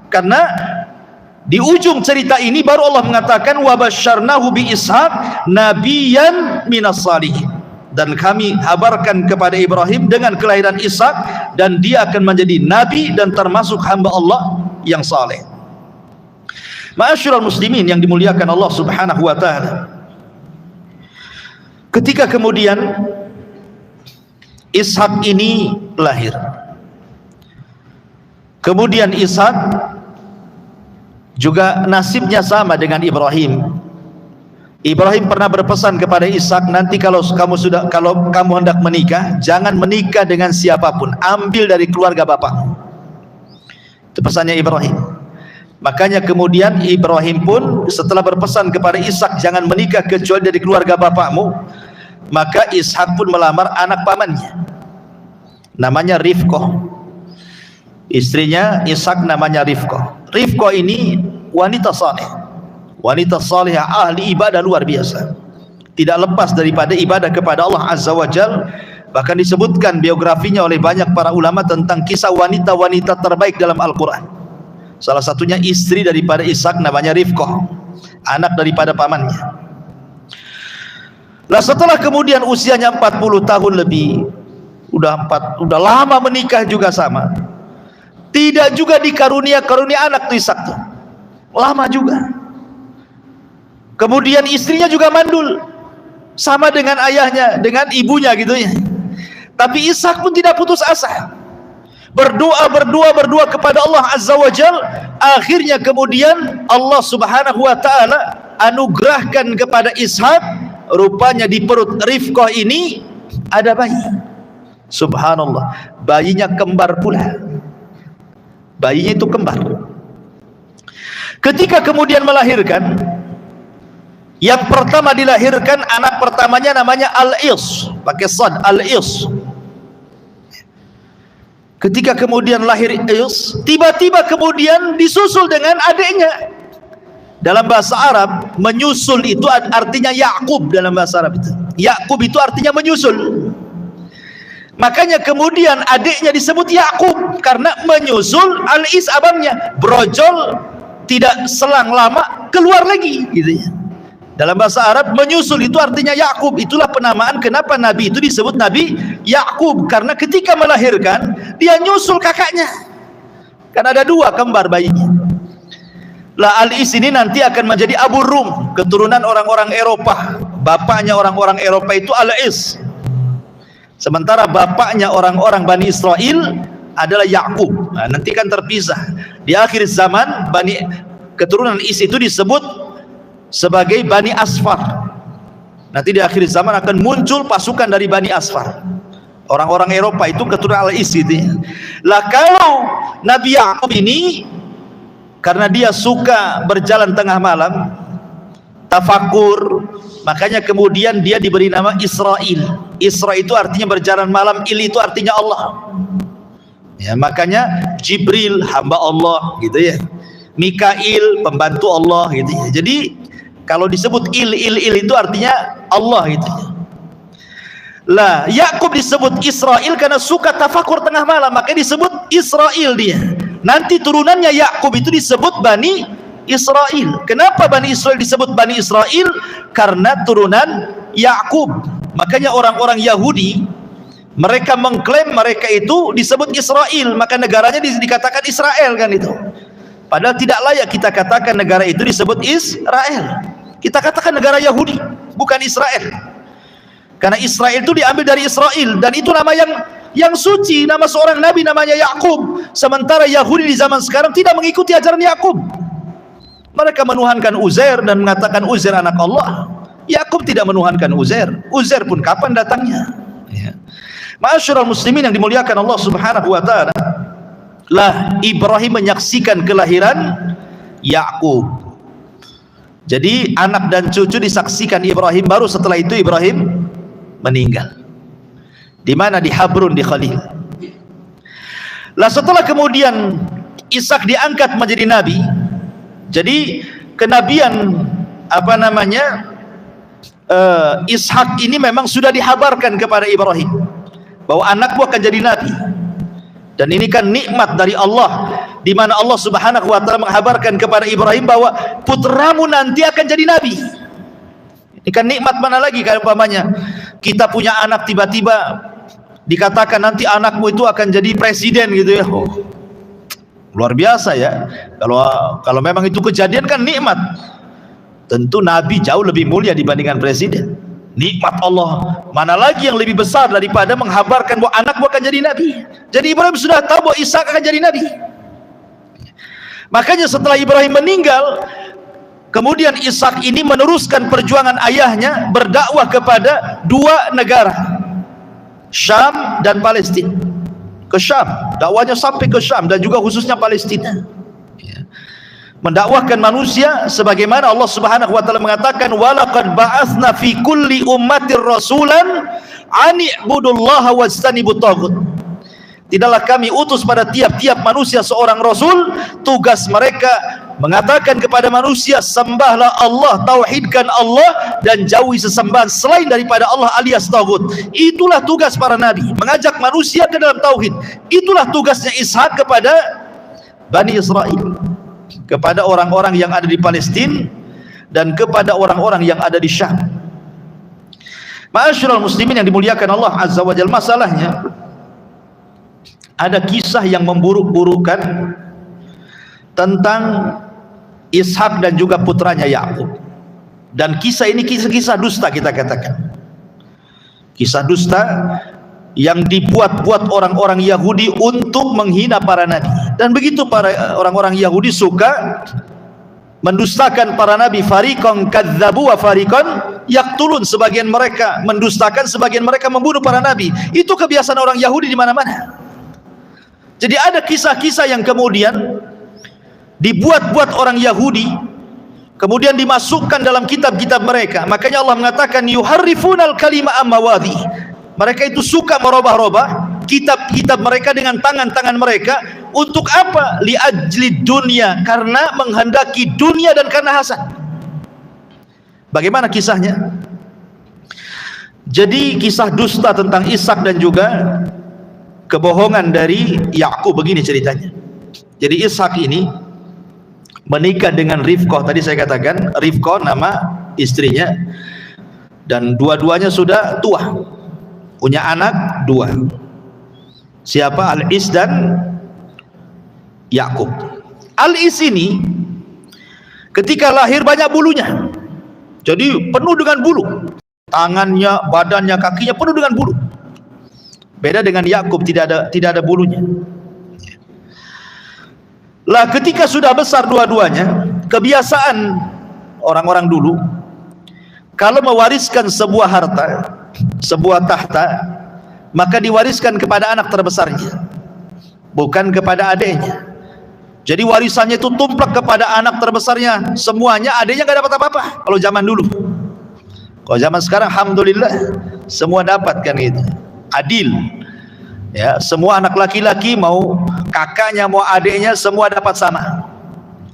Speaker 1: Karena di ujung cerita ini baru Allah mengatakan, wa basyarnahu bi ishaq nabiyyan minas salihin, dan kami habarkan kepada Ibrahim dengan kelahiran Ishak, dan dia akan menjadi nabi dan termasuk hamba Allah yang saleh. Ma'asyiral muslimin yang dimuliakan Allah Subhanahu wa taala, ketika kemudian Ishak ini lahir, kemudian Ishak juga nasibnya sama dengan Ibrahim. Ibrahim pernah berpesan kepada Ishak, nanti kalau kamu hendak menikah, jangan menikah dengan siapapun, ambil dari keluarga bapak. Itu pesannya Ibrahim. Makanya kemudian Ibrahim pun setelah berpesan kepada Ishak, jangan menikah kecuali dari keluarga bapakmu, maka Ishak pun melamar anak pamannya, namanya Rifqah. Istrinya Ishak namanya Rifqah. Rifqah ini wanita saleh, wanita saleh, ahli ibadah luar biasa, tidak lepas daripada ibadah kepada Allah Azza wa Jal. Bahkan disebutkan biografinya oleh banyak para ulama tentang kisah wanita-wanita terbaik dalam Al-Quran. Salah satunya istri daripada Ishak namanya Rifqah, anak daripada pamannya. Lah setelah kemudian usianya 40 tahun lebih, udah lama menikah juga sama, tidak juga dikarunia anak tuh Ishak tuh, lama juga. Kemudian istrinya juga mandul, sama dengan ayahnya, dengan ibunya gitu ya. Tapi Ishak pun tidak putus asa, berdoa kepada Allah Azza wa Jal. Akhirnya kemudian Allah Subhanahu wa taala anugerahkan kepada Ishak, rupanya di perut Rifqah ini ada bayi. Subhanallah, bayinya kembar pula. Bayinya itu kembar. Ketika kemudian melahirkan, yang pertama dilahirkan anak pertamanya namanya Al-Is, pakai sad, Al-Is. Ketika kemudian lahir Is, tiba-tiba kemudian disusul dengan adiknya. Dalam bahasa Arab, menyusul itu artinya Yakub. Dalam bahasa Arab itu Yakub itu artinya menyusul. Makanya kemudian adiknya disebut Yakub karena menyusul Al-Is abangnya. Brojol, tidak selang lama keluar lagi gitu ya. Dalam bahasa Arab menyusul itu artinya Yakub. Itulah penamaan kenapa Nabi itu disebut Nabi Yakub, karena ketika melahirkan dia nyusul kakaknya. Kan ada dua kembar bayinya. Lah Al-Is ini nanti akan menjadi Abu Rum, keturunan orang-orang Eropa. Bapaknya orang-orang Eropa itu Al-Is. Sementara bapaknya orang-orang Bani Israel adalah Yakub. Nah, nanti kan terpisah. Di akhir zaman keturunan Is itu disebut sebagai Bani Asfar. Nanti di akhir zaman akan muncul pasukan dari Bani Asfar. Orang-orang Eropa itu keturunan Al-Is gitu ya. Lah kalau Nabi Yakub ini karena dia suka berjalan tengah malam, tafakur, makanya kemudian dia diberi nama Israel. Isra itu artinya berjalan malam, Il itu artinya Allah. Ya, makanya Jibril hamba Allah gitu ya. Mikail pembantu Allah gitu ya. Jadi kalau disebut Il itu artinya Allah gitu ya. Lah Yakub disebut Israel karena suka tafakur tengah malam, makanya disebut Israel dia. Nanti turunannya Yakub itu disebut Bani Israel. Kenapa Bani Israel disebut Bani Israel? Karena turunan Yakub. Makanya orang-orang Yahudi mereka mengklaim mereka itu disebut Israel, maka negaranya dikatakan Israel kan itu. Padahal tidak layak kita katakan negara itu disebut Israel. Kita katakan negara Yahudi, bukan Israel. Karena Israel itu diambil dari Israel, dan itu nama yang suci, nama seorang nabi namanya Yakub. Sementara Yahudi di zaman sekarang tidak mengikuti ajaran Yakub. Mereka menuhankan Uzair dan mengatakan Uzair anak Allah. Yakub tidak menuhankan Uzair. Uzair pun kapan datangnya? Ya. Ma'asyiral muslimin yang dimuliakan Allah Subhanahu wa taala. Lah Ibrahim menyaksikan kelahiran Yakub. Jadi anak dan cucu disaksikan Ibrahim, baru setelah itu Ibrahim meninggal. Di mana? Di Habrun, di Khalil. Lah setelah kemudian Ishak diangkat menjadi nabi. Jadi kenabian Ishak ini memang sudah dihabarkan kepada Ibrahim bahwa anakmu akan jadi nabi. Dan ini kan nikmat dari Allah, di mana Allah Subhanahu wa taala menghabarkan kepada Ibrahim bahwa putramu nanti akan jadi nabi. Ini kan nikmat mana lagi kalau umpamanya kita punya anak tiba-tiba dikatakan nanti anakmu itu akan jadi presiden gitu ya. Oh, luar biasa ya. Kalau memang itu kejadian kan nikmat. Tentu nabi jauh lebih mulia dibandingkan presiden. Nikmat Allah mana lagi yang lebih besar daripada menghabarkan bahwa anakmu akan jadi nabi. Jadi Ibrahim sudah tahu bahwa Ishak akan jadi nabi. Makanya setelah Ibrahim meninggal, kemudian Ishak ini meneruskan perjuangan ayahnya berdakwah kepada dua negara, Syam dan Palestina. Ke Syam, dakwahnya sampai ke Syam dan juga khususnya Palestina. Mendakwahkan manusia sebagaimana Allah Subhanahu wa taala mengatakan, walaqad ba'atsna fi kulli ummatir rasulan an i'budullaha wajtanibut taghut. Tidaklah kami utus pada tiap-tiap manusia seorang rasul, tugas mereka mengatakan kepada manusia, sembahlah Allah, tauhidkan Allah, dan jauhi sesembahan selain daripada Allah alias taghut. Itulah tugas para nabi, mengajak manusia ke dalam tauhid. Itulah tugasnya Ishak kepada Bani Israel, kepada orang-orang yang ada di Palestina dan kepada orang-orang yang ada di Syam. Ma'asyiral muslimin yang dimuliakan Allah Azza wa Jalla, masalahnya ada kisah yang memburuk-burukan tentang Ishak dan juga putranya Yakub. Dan kisah ini kisah-kisah dusta, kita katakan kisah dusta yang dibuat-buat orang-orang Yahudi untuk menghina para nabi. Dan begitu para orang-orang Yahudi suka mendustakan para nabi, fariqan kadzdzabu wa fariqan yaqtulun, sebagian mereka mendustakan, sebagian mereka membunuh para nabi. Itu kebiasaan orang Yahudi di mana-mana. Jadi ada kisah-kisah yang kemudian dibuat-buat orang Yahudi, kemudian dimasukkan dalam kitab-kitab mereka. Makanya Allah mengatakan yuharrifunal kalima ammawadhi. Mereka itu suka merubah-rubah kitab-kitab mereka dengan tangan-tangan mereka. Untuk apa? Li ajli dunia, karena menghendaki dunia dan karena hasad. Bagaimana kisahnya? Jadi kisah dusta tentang Ishak dan juga kebohongan dari Yakub begini ceritanya. Jadi Ishak ini menikah dengan Rifqah. Tadi saya katakan Rifqah nama istrinya, dan dua-duanya sudah tua, punya anak dua. Siapa? Al-Is dan Yakub. Al-Is ini ketika lahir banyak bulunya, jadi penuh dengan bulu, tangannya, badannya, kakinya penuh dengan bulu. Beda dengan Yakub, tidak ada bulunya. Lah ketika sudah besar dua-duanya, kebiasaan orang-orang dulu kalau mewariskan sebuah harta, sebuah tahta, maka diwariskan kepada anak terbesarnya, bukan kepada adiknya. Jadi warisannya itu tumplak kepada anak terbesarnya semuanya, adiknya gak dapat apa-apa kalau zaman dulu. Kalau zaman sekarang alhamdulillah semua dapat kan gitu, adil ya, semua anak laki-laki mau kakaknya mau adiknya semua dapat sama,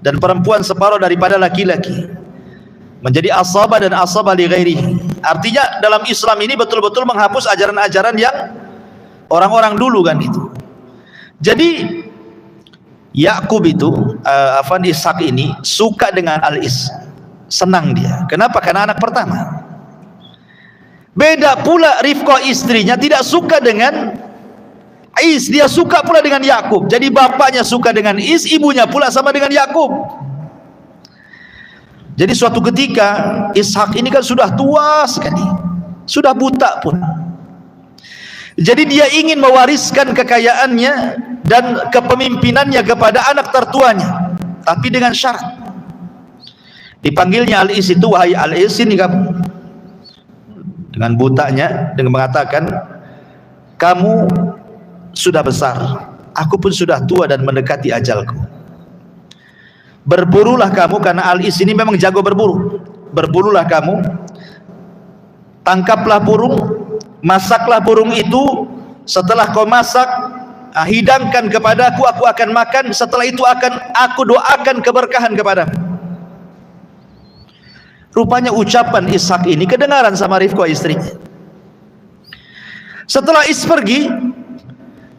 Speaker 1: dan perempuan separuh daripada laki-laki, menjadi asabah dan asabah li ghairihi. Artinya dalam Islam ini betul-betul menghapus ajaran-ajaran yang orang-orang dulu kan itu. Jadi Yakub itu Ishak ini suka dengan Al-Is, senang dia. Kenapa? Karena anak pertama. Beda pula Rifqah istrinya tidak suka dengan Is, dia suka pula dengan Yakub. Jadi bapaknya suka dengan Is, ibunya pula sama dengan Yakub. Jadi suatu ketika Ishak ini kan sudah tua sekali, sudah buta pun. Jadi dia ingin mewariskan kekayaannya dan kepemimpinannya kepada anak tertuanya, tapi dengan syarat. Dipanggilnya Al-Is itu, wahai Al-Is, ini kamu. Dengan butanya, dengan mengatakan, kamu sudah besar, aku pun sudah tua dan mendekati ajalku. Berburulah kamu, karena Al-Is ini memang jago berburu. Berburulah kamu, tangkaplah burung, masaklah burung itu. Setelah kau masak, hidangkan kepadaku, aku akan makan. Setelah itu akan aku doakan keberkahan kepadamu. Rupanya ucapan Ishak ini kedengaran sama Rifqah istrinya. Setelah Is pergi,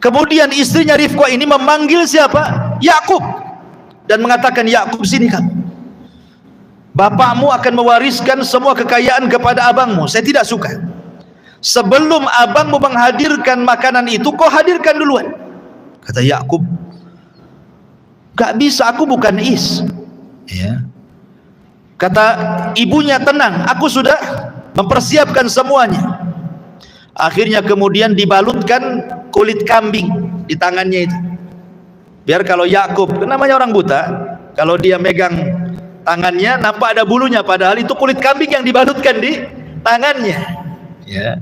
Speaker 1: kemudian istrinya Rifqah ini memanggil siapa? Yakub, dan mengatakan, Yakub, sini kamu. Bapakmu akan mewariskan semua kekayaan kepada abangmu. Saya tidak suka. Sebelum abangmu menghadirkan makanan itu, kau hadirkan duluan. Kata Yakub, gak bisa, aku bukan Is. Ya. Kata ibunya, tenang, aku sudah mempersiapkan semuanya. Akhirnya kemudian dibalutkan kulit kambing di tangannya itu, biar kalau Yakub, namanya orang buta, kalau dia megang tangannya nampak ada bulunya, padahal itu kulit kambing yang dibalutkan di tangannya. Ya,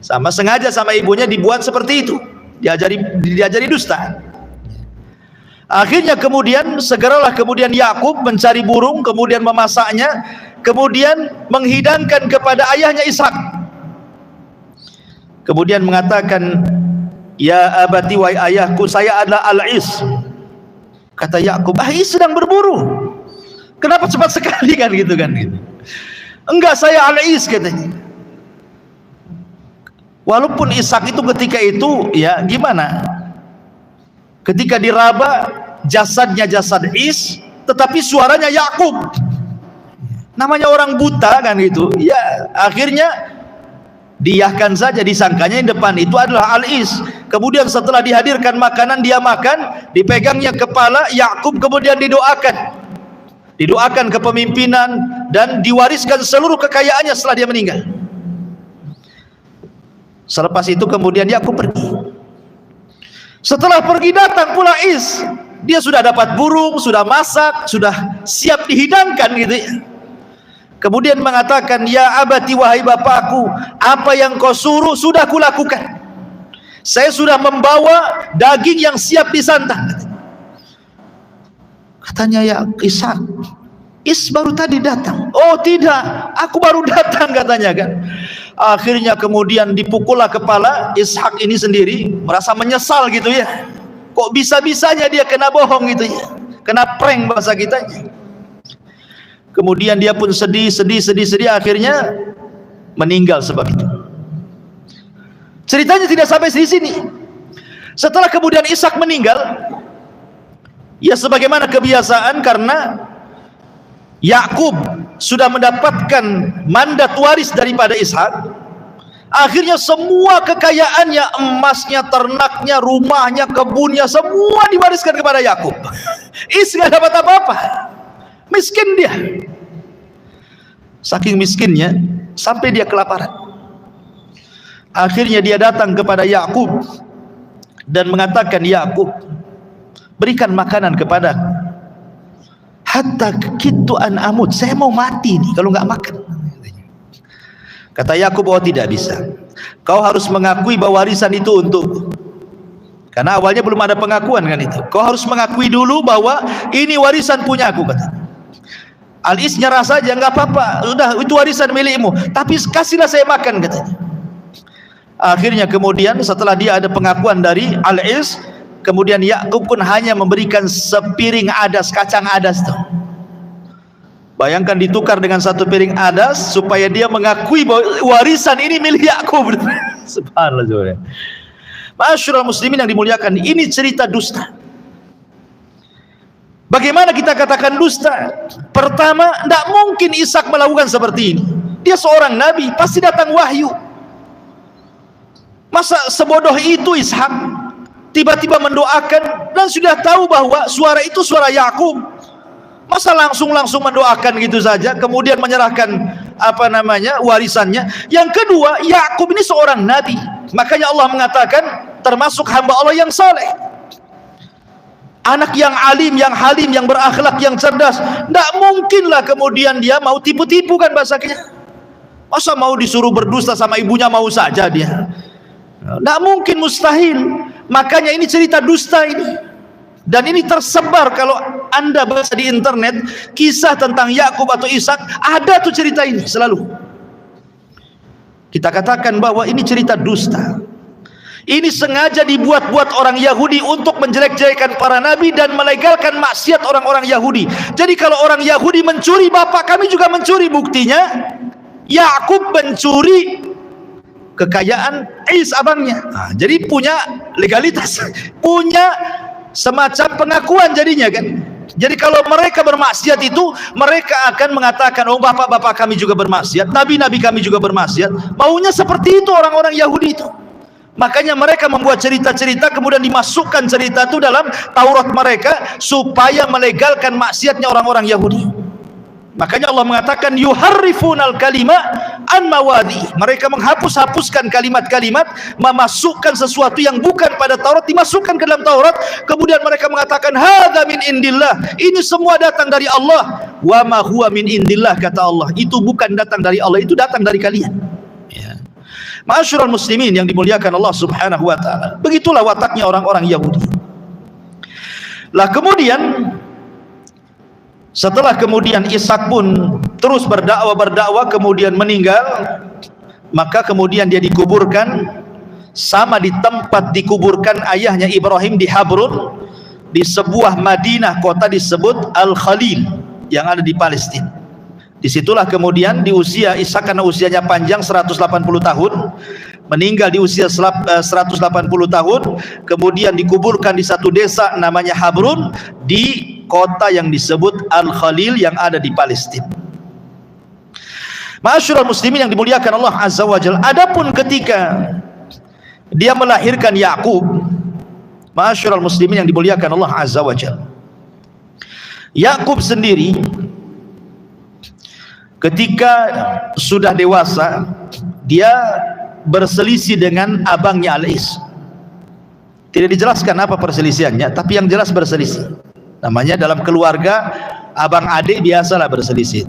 Speaker 1: sama sengaja sama ibunya dibuat seperti itu, diajari dusta. Akhirnya kemudian segeralah kemudian Yakub mencari burung, kemudian memasaknya, kemudian menghidangkan kepada ayahnya Ishak. Kemudian mengatakan, ya abati, wahai ayahku, saya adalah Al-Is. Kata Yakub, Is sedang berburu, kenapa cepat sekali kan gitu kan gitu. Enggak, saya Al-Is katanya. Walaupun Ishak itu ketika itu ya gimana, ketika diraba jasadnya jasad Is, tetapi suaranya Yakub, namanya orang buta kan gitu ya. Akhirnya diiyahkan saja, disangkanya yang depan itu adalah Al-Is. Kemudian setelah dihadirkan makanan, dia makan, dipegangnya kepala Yakub, kemudian didoakan kepemimpinan dan diwariskan seluruh kekayaannya setelah dia meninggal. Selepas itu kemudian Yakub pergi. Setelah pergi datang pula Is, dia sudah dapat burung, sudah masak, sudah siap dihidangkan gitu ya. Kemudian mengatakan, ya abati, wahai bapakku, apa yang kau suruh sudah kulakukan. Saya sudah membawa daging yang siap disantap. Katanya, ya Ishak, baru tadi datang. Oh tidak, aku baru datang, katanya kan. Akhirnya kemudian dipukullah kepala Ishak ini sendiri, merasa menyesal gitu ya. Kok bisa-bisanya dia kena bohong gitu ya, kena prank bahasa kitanya. Kemudian dia pun sedih, akhirnya meninggal sebab itu. Ceritanya tidak sampai di sini. Setelah kemudian Ishak meninggal, ya sebagaimana kebiasaan, karena Yakub sudah mendapatkan mandat waris daripada Ishak, akhirnya semua kekayaannya, emasnya, ternaknya, rumahnya, kebunnya, semua diwariskan kepada Yakub. Ishak nggak dapat apa-apa, miskin dia. Saking miskinnya sampai dia kelaparan. Akhirnya dia datang kepada Yakub dan mengatakan, Yakub, berikan makanan kepada hatta kitu an amut, saya mau mati nih kalau nggak makan. Kata Yakub, oh tidak bisa, kau harus mengakui bahwa warisan itu untukku. Karena awalnya belum ada pengakuan kan itu. Kau harus mengakui dulu bahwa ini warisan punya aku, kata. Al-Is nyerah saja, nggak apa-apa, sudah itu warisan milikmu, tapi kasihlah saya makan, katanya. Akhirnya kemudian setelah dia ada pengakuan dari Al-Is, kemudian Yakub pun hanya memberikan sepiring adas, kacang adas tuh. Bayangkan ditukar dengan satu piring adas supaya dia mengakui bahwa warisan ini milik Yakub. Subhanallah. Ma'asyiral muslimin yang dimuliakan, ini cerita dusta. Bagaimana kita katakan dusta? Pertama, tidak mungkin Ishak melakukan seperti ini. Dia seorang nabi, pasti datang wahyu. Masa sebodoh itu Ishak tiba-tiba mendoakan dan sudah tahu bahwa suara itu suara Yakub? Masa langsung mendoakan gitu saja, kemudian menyerahkan warisannya? Yang kedua, Yakub ini seorang nabi, makanya Allah mengatakan termasuk hamba Allah yang saleh. Anak yang alim, yang halim, yang berakhlak, yang cerdas. Tidak mungkinlah kemudian dia mau tipu-tipu, kan bahasanya. Masa mau disuruh berdusta sama ibunya mau saja dia? Tidak mungkin, mustahil. Makanya ini cerita dusta ini. Dan ini tersebar, kalau anda baca di internet kisah tentang Yakub atau Ishak, ada tuh cerita ini selalu. Kita katakan bahwa ini cerita dusta. Ini sengaja dibuat-buat orang Yahudi untuk menjelek-jelekan para nabi dan melegalkan maksiat orang-orang Yahudi. Jadi kalau orang Yahudi mencuri, bapak kami juga mencuri. Buktinya Yakub mencuri kekayaan abangnya. Nah, jadi punya legalitas, punya semacam pengakuan jadinya kan. Jadi kalau mereka bermaksiat itu, mereka akan mengatakan, oh bapak-bapak kami juga bermaksiat, nabi-nabi kami juga bermaksiat. Maunya seperti itu orang-orang Yahudi itu. Makanya mereka membuat cerita-cerita, kemudian dimasukkan cerita itu dalam Taurat mereka supaya melegalkan maksiatnya orang-orang Yahudi. Makanya Allah mengatakan yuharrifunal kalima an mawadi. Mereka menghapus-hapuskan kalimat-kalimat, memasukkan sesuatu yang bukan pada Taurat dimasukkan ke dalam Taurat. Kemudian mereka mengatakan hadza min indillah. Ini semua datang dari Allah. Wa ma huwa min indillah, kata Allah. Itu bukan datang dari Allah, itu datang dari kalian. Ya. Ma'asyiral muslimin yang dimuliakan Allah Subhanahu wa taala. Begitulah wataknya orang-orang Yahudi. Lah kemudian setelah kemudian Ishak pun terus berdakwah kemudian meninggal, maka kemudian dia dikuburkan sama di tempat dikuburkan ayahnya Ibrahim di Habrun, di sebuah Madinah, kota disebut Al-Khalil yang ada di Palestina. Disitulah kemudian di usia Ishak, karena usianya panjang 180 tahun, meninggal di usia 180 tahun, kemudian dikuburkan di satu desa namanya Habrun di kota yang disebut Al-Khalil yang ada di Palestina. Ma'asyiral muslimin yang dimuliakan Allah Azza wa Jalla, adapun ketika dia melahirkan Yakub, ma'asyiral muslimin yang dimuliakan Allah Azza wa Jalla, Yakub sendiri ketika sudah dewasa, dia berselisih dengan abangnya Al-Is. Tidak dijelaskan apa perselisihannya, tapi yang jelas berselisih. Namanya dalam keluarga abang adik biasalah berselisih.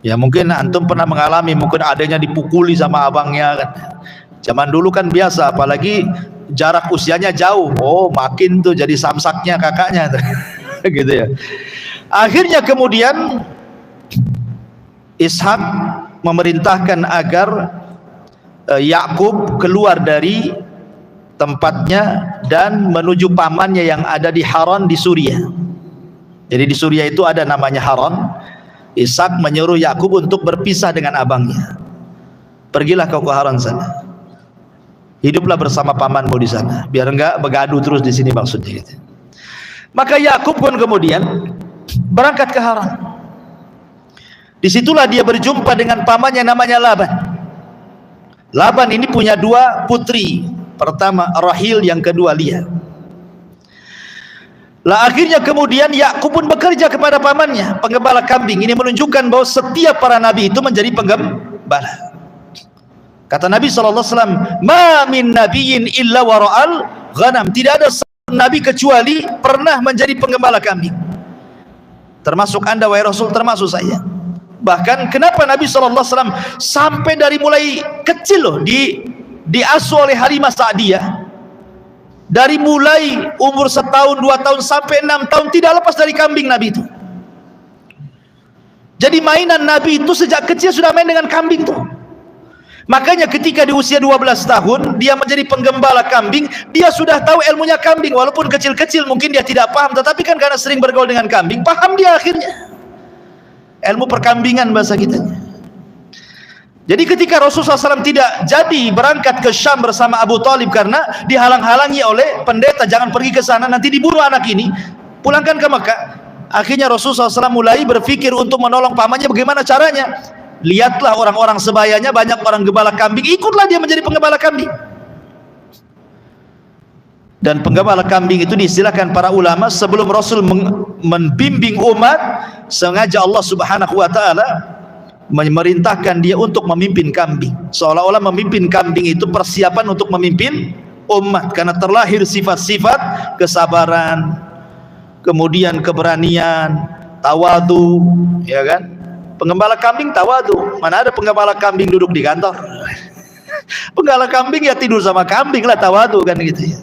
Speaker 1: Ya mungkin antum pernah mengalami, mungkin adanya dipukuli sama abangnya kan. Zaman dulu kan biasa, apalagi jarak usianya jauh. Oh, makin tuh jadi samsaknya kakaknya gitu ya. Akhirnya kemudian Ishak memerintahkan agar Yakub keluar dari tempatnya dan menuju pamannya yang ada di Haran di Suriah. Jadi di Suriah itu ada namanya Haran. Ishak menyuruh Yakub untuk berpisah dengan abangnya. Pergilah kau ke Haran sana. Hiduplah bersama pamanmu di sana, biar enggak begaduh terus di sini maksudnya gitu. Maka Yakub pun kemudian berangkat ke Haran. Disitulah dia berjumpa dengan pamannya namanya Laban. Laban ini punya dua putri. Pertama Rahil, yang kedua Lia. Lah akhirnya kemudian Yakub pun bekerja kepada pamannya, penggembala kambing. Ini menunjukkan bahwa setiap para nabi itu menjadi penggembala. Kata Nabi SAW, "Ma min nabiyyin illa wara'al ghanam." Tidak ada nabi kecuali pernah menjadi penggembala kambing. Termasuk anda wahai Rasul, termasuk saya. Bahkan kenapa Nabi SAW sampai dari mulai kecil loh diasuh oleh Halimah Sa'diyah. Dari mulai umur 1 tahun, 2 tahun sampai 6 tahun tidak lepas dari kambing Nabi itu. Jadi mainan Nabi itu sejak kecil sudah main dengan kambing tuh. Makanya ketika di usia 12 tahun dia menjadi penggembala kambing, dia sudah tahu ilmunya kambing. Walaupun kecil-kecil mungkin dia tidak paham, tetapi kan karena sering bergaul dengan kambing, paham dia akhirnya. Ilmu perkambingan bahasa kita. Jadi ketika Rasulullah SAW tidak jadi berangkat ke Syam bersama Abu Talib karena dihalang-halangi oleh pendeta, jangan pergi ke sana nanti dibunuh anak ini, pulangkan ke Mekah. Akhirnya Rasulullah SAW mulai berpikir untuk menolong pamannya. Bagaimana caranya? Lihatlah orang-orang sebayanya, banyak orang gembala kambing, ikutlah dia menjadi penggembala kambing. Dan penggembala kambing itu diistilahkan para ulama sebelum Rasul membimbing umat, sengaja Allah Subhanahu wa taala memerintahkan dia untuk memimpin kambing, seolah-olah memimpin kambing itu persiapan untuk memimpin umat, karena terlahir sifat-sifat kesabaran, kemudian keberanian, tawadu, ya kan? Penggembala kambing tawadu. Mana ada penggembala kambing duduk di kantor? Penggembala kambing ya tidur sama kambing lah, tawadu kan gitu ya.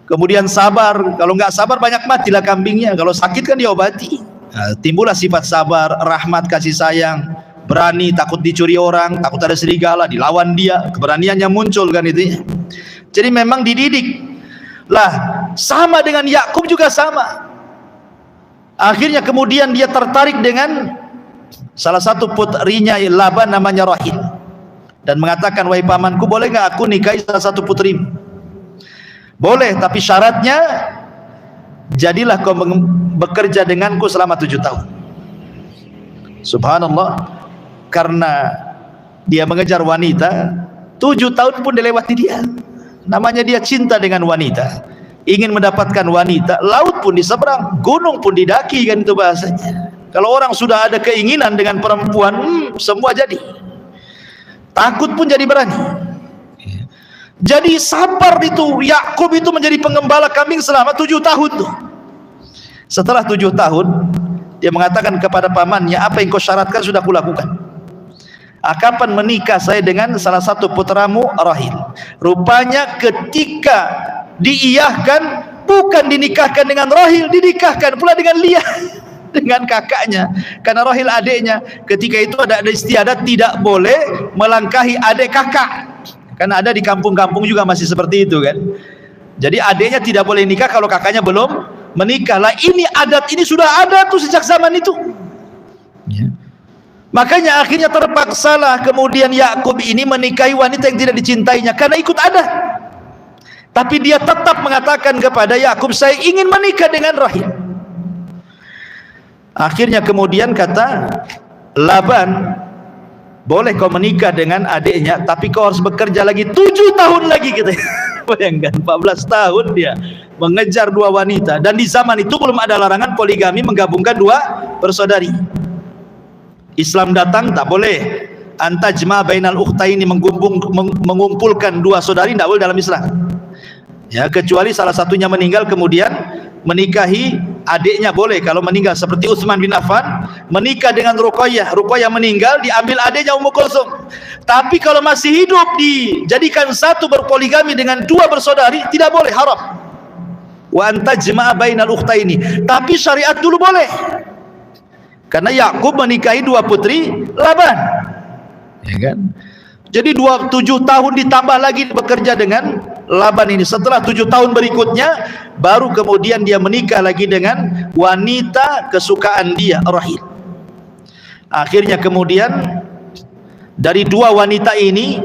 Speaker 1: Kemudian sabar, kalau nggak sabar banyak matilah kambingnya, kalau sakit kan diobati. Nah, timbullah sifat sabar, rahmat, kasih sayang, berani, takut dicuri orang, takut ada serigala, dilawan dia, keberaniannya muncul kan itu. Jadi memang dididik. Lah, sama dengan Yakub juga sama. Akhirnya kemudian dia tertarik dengan salah satu putrinya Laban namanya Rahil, dan mengatakan, "Wahai pamanku, boleh nggak aku nikahi salah satu putrimu?" "Boleh, tapi syaratnya jadilah kau bekerja denganku selama 7 tahun. Subhanallah, karena dia mengejar wanita, 7 tahun pun dilewati dia. Namanya dia cinta dengan wanita, ingin mendapatkan wanita, laut pun diseberang, gunung pun didaki, kan itu bahasanya. Kalau orang sudah ada keinginan dengan perempuan, semua jadi. Takut pun jadi berani. Jadi sabar itu, Yakub itu menjadi penggembala kambing selama 7 tahun tuh. Setelah 7 tahun dia mengatakan kepada pamannya, "Apa yang kau syaratkan sudah kulakukan. Kapan menikah saya dengan salah satu putramu Rahil?" Rupanya ketika diiyahkan, bukan dinikahkan dengan Rahil, dinikahkan pula dengan Lia, dengan kakaknya, karena Rahil adiknya. Ketika itu ada istiadat tidak boleh melangkahi adik kakak, karena ada di kampung-kampung juga masih seperti itu kan. Jadi adiknya tidak boleh nikah kalau kakaknya belum menikah. Lah ini adat ini sudah ada tuh sejak zaman itu ya. Makanya akhirnya terpaksalah kemudian Yakub ini menikahi wanita yang tidak dicintainya karena ikut adat. Tapi dia tetap mengatakan kepada Yakub, "Saya ingin menikah dengan Rahil." Akhirnya kemudian kata Laban, "Boleh kau menikah dengan adiknya, tapi kau harus bekerja lagi 7 tahun lagi," gitu. Bayangkan 14 tahun dia mengejar 2 wanita, dan di zaman itu belum ada larangan poligami, menggabungkan 2 bersaudari. Islam datang tak boleh antajma bainal ukhtaini, mengumpulkan 2 saudari, tidak boleh dalam Islam ya, kecuali salah satunya meninggal kemudian menikahi adiknya boleh kalau meninggal, seperti Utsman bin Affan menikah dengan Ruqayyah, Ruqayyah meninggal, diambil adiknya Ummu Kulsum. Tapi kalau masih hidup dijadikan satu, berpoligami dengan dua bersaudari, tidak boleh, haram. Wa antajma'a bainal ukhtaini. Tapi syariat dulu boleh, karena Yakub menikahi dua putri Laban, ya kan? Jadi 27 tahun ditambah lagi bekerja dengan Laban ini. Setelah 7 tahun berikutnya baru kemudian dia menikah lagi dengan wanita kesukaan dia, Rahil. Akhirnya kemudian dari dua wanita ini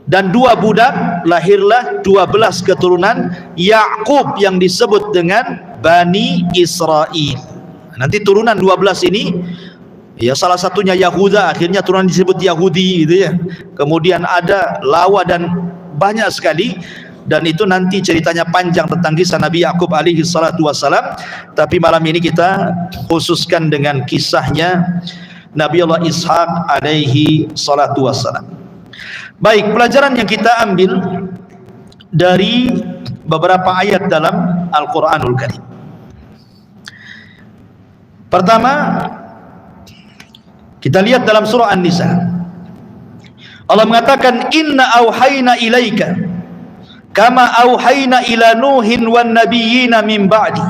Speaker 1: dan dua budak lahirlah 12 keturunan Yakub yang disebut dengan Bani Israel. Nanti turunan 12 ini, ya salah satunya Yahuda, akhirnya turunan disebut Yahudi gitu ya. Kemudian ada Lawa dan banyak sekali, dan itu nanti ceritanya panjang tentang kisah Nabi Yakub alaihi salatu wassalam. Tapi malam ini kita khususkan dengan kisahnya Nabi Allah Ishaq alaihi salatu wassalam. Baik, pelajaran yang kita ambil dari beberapa ayat dalam Al-Quranul Karim. Pertama, kita lihat dalam surah An-Nisa. Allah mengatakan, inna auhayna ilaika kama auhayna ila Nuhin wan nabiyyina min ba'di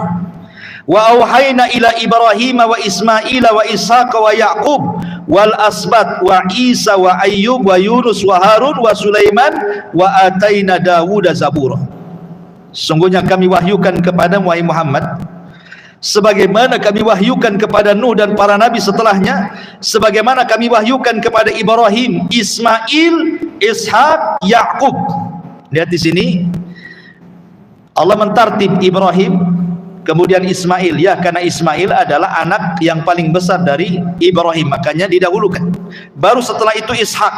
Speaker 1: wa auhayna ila Ibrahim wa Ismail wa Ishaq wa Yaqub wal asbat wa Isa wa Ayyub wa Yunus wa Harun wa Sulaiman wa ataina Dawuda zabura. Sungguhnya kami wahyukan kepadamu wahai Muhammad sebagaimana kami wahyukan kepada Nuh dan para nabi setelahnya, sebagaimana kami wahyukan kepada Ibrahim, Ismail, Ishak, Yakub. Lihat di sini Allah mentartib Ibrahim, kemudian Ismail, ya, karena Ismail adalah anak yang paling besar dari Ibrahim, makanya didahulukan. Baru setelah itu Ishak,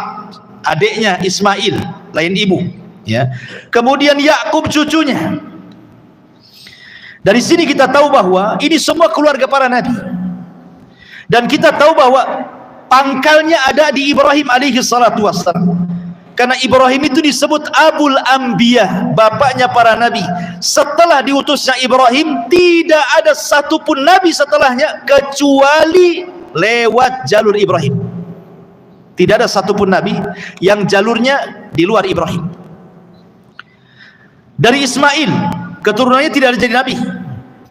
Speaker 1: adiknya Ismail, lain ibu, ya. Kemudian Yakub cucunya. Dari sini kita tahu bahwa ini semua keluarga para nabi. Dan kita tahu bahwa pangkalnya ada di Ibrahim alaihi salatu wassalam. Karena Ibrahim itu disebut Abul Anbiya, bapaknya para nabi. Setelah diutusnya Ibrahim, tidak ada satupun nabi setelahnya kecuali lewat jalur Ibrahim. Tidak ada satupun nabi yang jalurnya di luar Ibrahim. Dari Ismail, keturunannya tidak ada jadi nabi,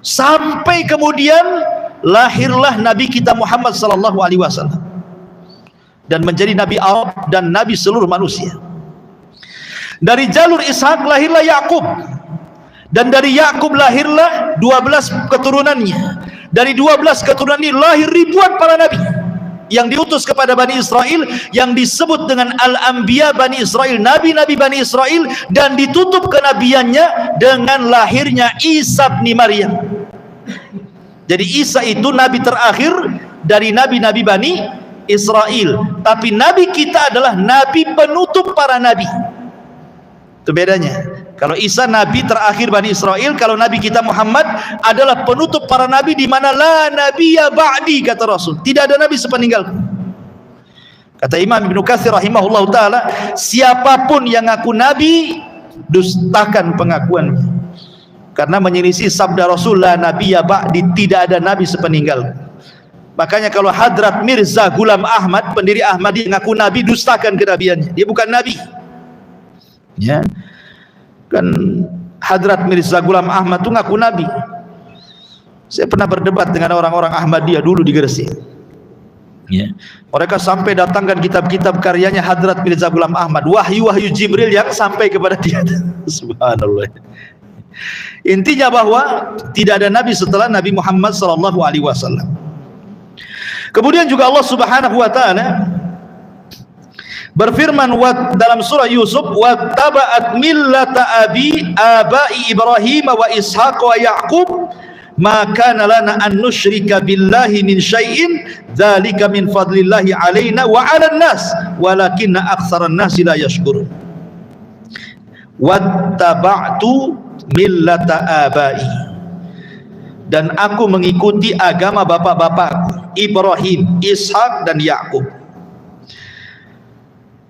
Speaker 1: sampai kemudian lahirlah Nabi kita Muhammad sallallahu alaihi wasallam dan menjadi nabi Arab dan nabi seluruh manusia. Dari jalur Ishak lahirlah Yakub, dan dari Yakub lahirlah 12 keturunannya. Dari 12 keturunan ini lahir ribuan para nabi yang diutus kepada Bani Israel, yang disebut dengan Al-Anbiya Bani Israel, nabi-nabi Bani Israel, dan ditutup kenabiannya dengan lahirnya Isa bin Maryam. Jadi Isa itu nabi terakhir dari nabi-nabi Bani Israel, tapi nabi kita adalah nabi penutup para nabi. Itu bedanya. Kalau Isa nabi terakhir Bani Israel, kalau nabi kita Muhammad adalah penutup para nabi, di mana la nabiyya ba'di, kata Rasul, tidak ada nabi sepeninggalku. Kata Imam Ibnu Katsir rahimahullahu taala, siapapun yang ngaku nabi, dustakan pengakuannya, karena menyelisih sabda Rasul, la nabiyya ba'di, tidak ada nabi sepeninggalku. Makanya kalau Hadrat Mirza Ghulam Ahmad, pendiri Ahmadi, ngaku nabi, dustakan kenabiannya, dia bukan nabi. Ya, kan Hadrat Mirza Ghulam Ahmad itu ngaku nabi. Saya pernah berdebat dengan orang-orang Ahmadiyah dulu di Gresik, ya. Mereka sampai datangkan kitab-kitab karyanya Hadrat Mirza Ghulam Ahmad, wahyu-wahyu Jibril yang sampai kepada dia. Subhanallah. Intinya bahwa tidak ada nabi setelah Nabi Muhammad sallallahu alaihi wasallam. Kemudian juga Allah Subhanahu wa taala berfirman dalam surah Yusuf, wattaba'at millata abai Ibrahim wa Ishaq wa Yaqub ma kana lana an nusyrika billahi min syai'in dzalika min fadlillahi alaina wa 'alan nas walakinna aktsaran nasi la yashkurun. Wattaba'tu millata abai, dan aku mengikuti agama bapak-bapakku Ibrahim, Ishak dan Yaqub.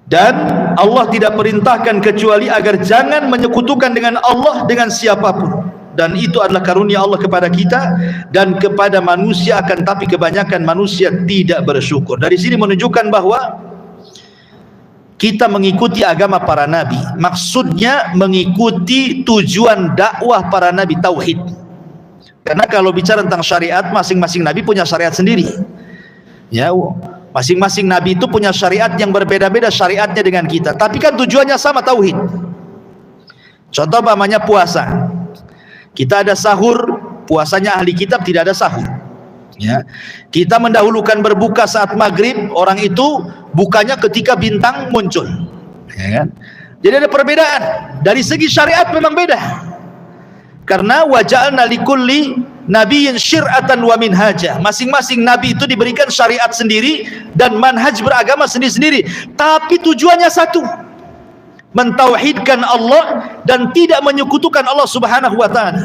Speaker 1: Dan Allah tidak perintahkan kecuali agar jangan menyekutukan dengan Allah dengan siapapun. dan itu adalah karunia Allah kepada kita dan kepada manusia, akan tapi kebanyakan manusia tidak bersyukur. Dari sini menunjukkan bahwa kita mengikuti agama para nabi, maksudnya mengikuti tujuan dakwah para nabi, tauhid. Karena kalau bicara tentang syariat, masing-masing nabi punya syariat sendiri. Ya, masing-masing nabi itu punya syariat yang berbeda-beda syariatnya dengan kita, tapi kan tujuannya sama, tauhid. Contoh umpamanya puasa. Kita ada sahur, puasanya ahli kitab tidak ada sahur. Ya. Kita mendahulukan berbuka saat maghrib, orang itu bukanya ketika bintang muncul. Ya kan? Jadi ada perbedaan. Dari segi syariat memang beda. Karena waja'alna likulli nabiyyin syir'atan wa minhaja. Masing-masing nabi itu diberikan syariat sendiri dan manhaj beragama sendiri-sendiri. Tapi tujuannya satu, mentauhidkan Allah dan tidak menyekutukan Allah Subhanahu wa ta'ala.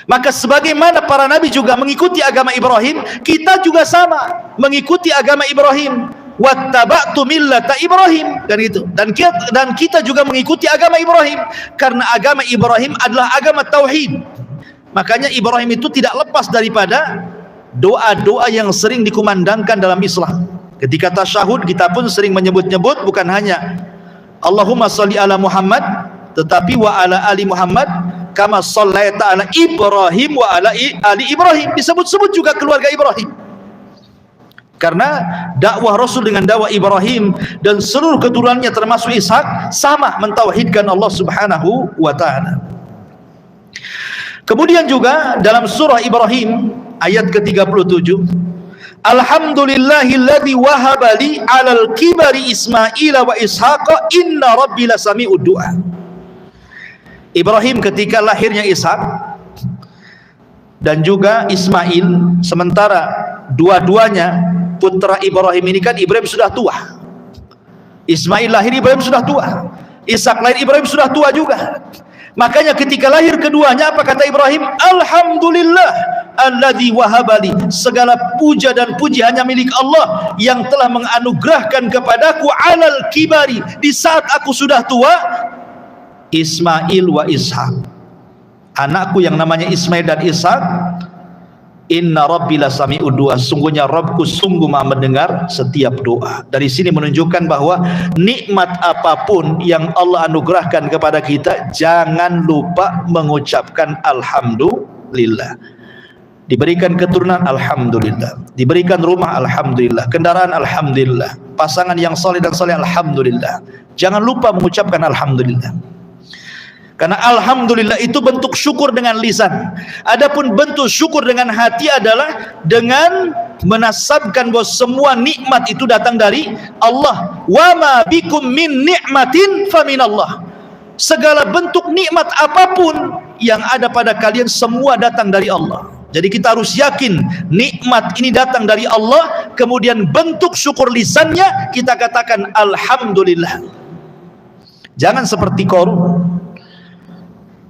Speaker 1: Maka sebagaimana para nabi juga mengikuti agama Ibrahim, kita juga sama mengikuti agama Ibrahim. Wattaba'tu millata Ibrahim, kan gitu. Dan kita juga mengikuti agama Ibrahim karena agama Ibrahim adalah agama tauhid. Makanya Ibrahim itu tidak lepas daripada doa-doa yang sering dikumandangkan dalam Islam. Ketika tasyahud kita pun sering menyebut-nyebut bukan hanya Allahumma sholli ala Muhammad, tetapi wa ala ali Muhammad kama shallaita ala Ibrahim wa ala ali Ibrahim. Disebut-sebut juga keluarga Ibrahim. Karena dakwah Rasul dengan dakwah Ibrahim dan seluruh keturunannya termasuk Ishak sama mentauhidkan Allah Subhanahu wa ta'ala. Kemudian juga dalam surah Ibrahim ayat ke-37, Alhamdulillahilladzi wahaba li 'alal kibari Ismail wa Ishaqa inna rabbi lasami'ud du'a. Ibrahim ketika lahirnya Ishak dan juga Ismail, sementara dua-duanya putra Ibrahim ini kan Ibrahim sudah tua. Ismail lahir Ibrahim sudah tua. Ishak lahir Ibrahim sudah tua juga. Makanya ketika lahir keduanya apa kata Ibrahim? Alhamdulillah alladzi wahabali, segala puja dan puji hanya milik Allah yang telah menganugerahkan kepadaku alal kibari, di saat aku sudah tua, Ismail wa Ishak, anakku yang namanya Ismail dan Ishak. Inna rabbi lasami'ud du'a, sungguhnya Rabbku sungguh maha mendengar setiap doa. Dari sini menunjukkan bahwa nikmat apapun yang Allah anugerahkan kepada kita, jangan lupa mengucapkan alhamdulillah. Diberikan keturunan, alhamdulillah. Diberikan rumah, alhamdulillah. Kendaraan, alhamdulillah. Pasangan yang saleh dan saleh, alhamdulillah. Jangan lupa mengucapkan alhamdulillah. Karena alhamdulillah itu bentuk syukur dengan lisan. Adapun bentuk syukur dengan hati adalah dengan menasabkan bahwa semua nikmat itu datang dari Allah. Wa ma bikum min ni'matin faminallah. Segala bentuk nikmat apapun yang ada pada kalian semua datang dari Allah. Jadi kita harus yakin nikmat ini datang dari Allah. Kemudian bentuk syukur lisannya kita katakan alhamdulillah. Jangan seperti Qarun.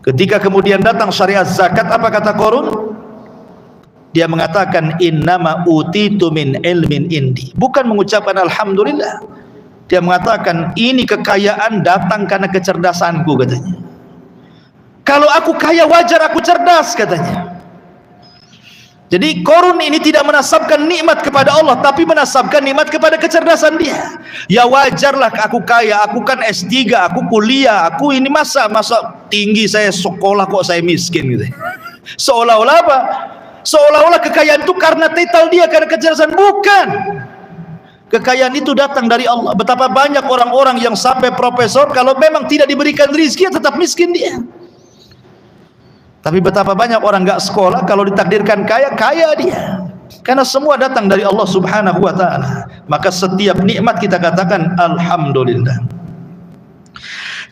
Speaker 1: Ketika kemudian datang syariat zakat, apa kata Qarun? Dia mengatakan innama utitu min ilmin indi. Bukan mengucapkan alhamdulillah. Dia mengatakan ini kekayaan datang karena kecerdasanku, katanya. Kalau aku kaya wajar aku cerdas, katanya. Jadi Qarun ini tidak menasabkan nikmat kepada Allah, tapi menasabkan nikmat kepada kecerdasan dia. Ya wajarlah aku kaya, aku kan S3, aku kuliah, aku ini masa tinggi saya sekolah kok saya miskin gitu. Seolah-olah apa? Seolah-olah kekayaan itu karena titel dia, karena kecerdasan. Bukan. Kekayaan itu datang dari Allah. Betapa banyak orang-orang yang sampai profesor, kalau memang tidak diberikan rezeki tetap miskin dia. Tapi betapa banyak orang enggak sekolah, kalau ditakdirkan kaya, kaya dia. Karena semua datang dari Allah Subhanahu wa ta'ala. Maka setiap nikmat kita katakan alhamdulillah.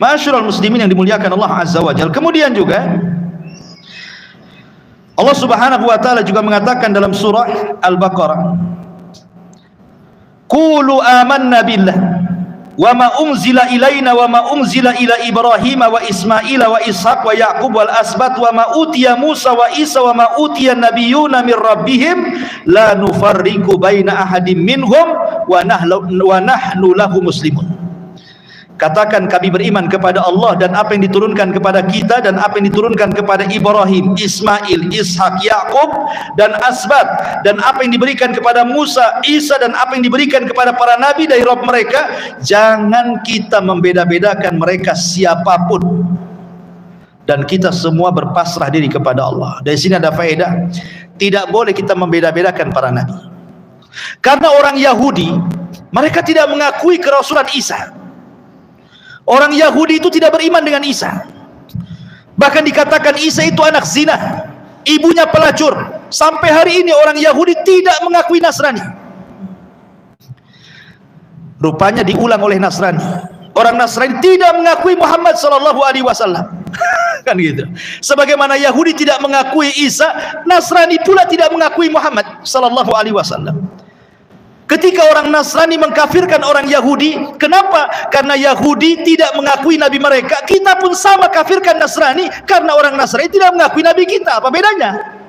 Speaker 1: Ma'asyiral muslimin yang dimuliakan Allah Azza wa Jalla. Kemudian juga Allah Subhanahu wa ta'ala juga mengatakan dalam surah Al-Baqarah, Qulu amanna billah wa ma unzila ilaina wa ma unzila ila Ibrahim wa Ismail wa Ishaq wa Yaqub wal asbat wa ma utiya Musa wa Isa wa ma utiya nabiyyuna min rabbihim la nufarriqu baina ahadin minhum wa nahnu lahu muslimun. Katakan kami beriman kepada Allah dan apa yang diturunkan kepada kita dan apa yang diturunkan kepada Ibrahim, Ismail, Ishak, Yakub dan Asbat, dan apa yang diberikan kepada Musa, Isa, dan apa yang diberikan kepada para nabi dari Rabb mereka. Jangan kita membeda-bedakan mereka siapapun, dan kita semua berpasrah diri kepada Allah. Dari sini ada faedah, tidak boleh kita membeda-bedakan para nabi. Karena orang Yahudi, mereka tidak mengakui kerasulan Isa. Orang Yahudi itu tidak beriman dengan Isa. Bahkan dikatakan Isa itu anak zina, ibunya pelacur. Sampai hari ini orang Yahudi tidak mengakui Nasrani. Rupanya diulang oleh Nasrani. Orang Nasrani tidak mengakui Muhammad sallallahu alaihi wasallam. Kan gitu. Sebagaimana Yahudi tidak mengakui Isa, Nasrani pula tidak mengakui Muhammad sallallahu alaihi wasallam. Ketika orang Nasrani mengkafirkan orang Yahudi, kenapa? Karena Yahudi tidak mengakui nabi mereka. Kita pun sama kafirkan Nasrani karena orang Nasrani tidak mengakui nabi kita. Apa bedanya?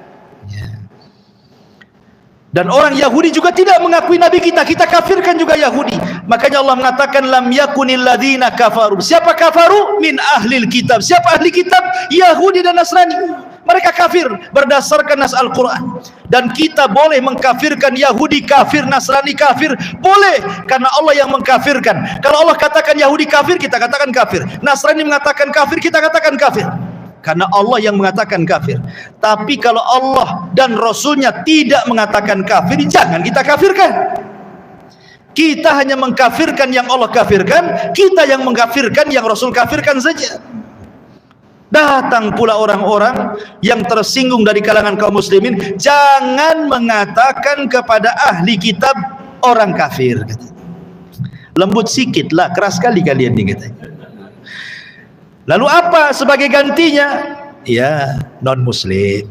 Speaker 1: Dan orang Yahudi juga tidak mengakui nabi kita. Kita kafirkan juga Yahudi. Makanya Allah mengatakan lam yakunil ladzina kafaru. Siapa kafaru? Min ahlil kitab. Siapa ahli kitab? Yahudi dan Nasrani. Mereka kafir berdasarkan nas Al-Quran. Dan kita boleh mengkafirkan Yahudi kafir, Nasrani kafir, boleh, karena Allah yang mengkafirkan. Kalau Allah katakan Yahudi kafir, kita katakan kafir. Nasrani mengatakan kafir, kita katakan kafir, karena Allah yang mengatakan kafir. Tapi kalau Allah dan Rasulnya tidak mengatakan kafir, jangan kita kafirkan. Kita hanya mengkafirkan yang Allah kafirkan, kita yang mengkafirkan yang Rasul kafirkan saja. Datang pula orang-orang yang tersinggung dari kalangan kaum muslimin, jangan mengatakan kepada ahli kitab orang kafir. Lembut sikit lah, keras sekali kalian nih katanya. Lalu apa sebagai gantinya? Ya, non muslim.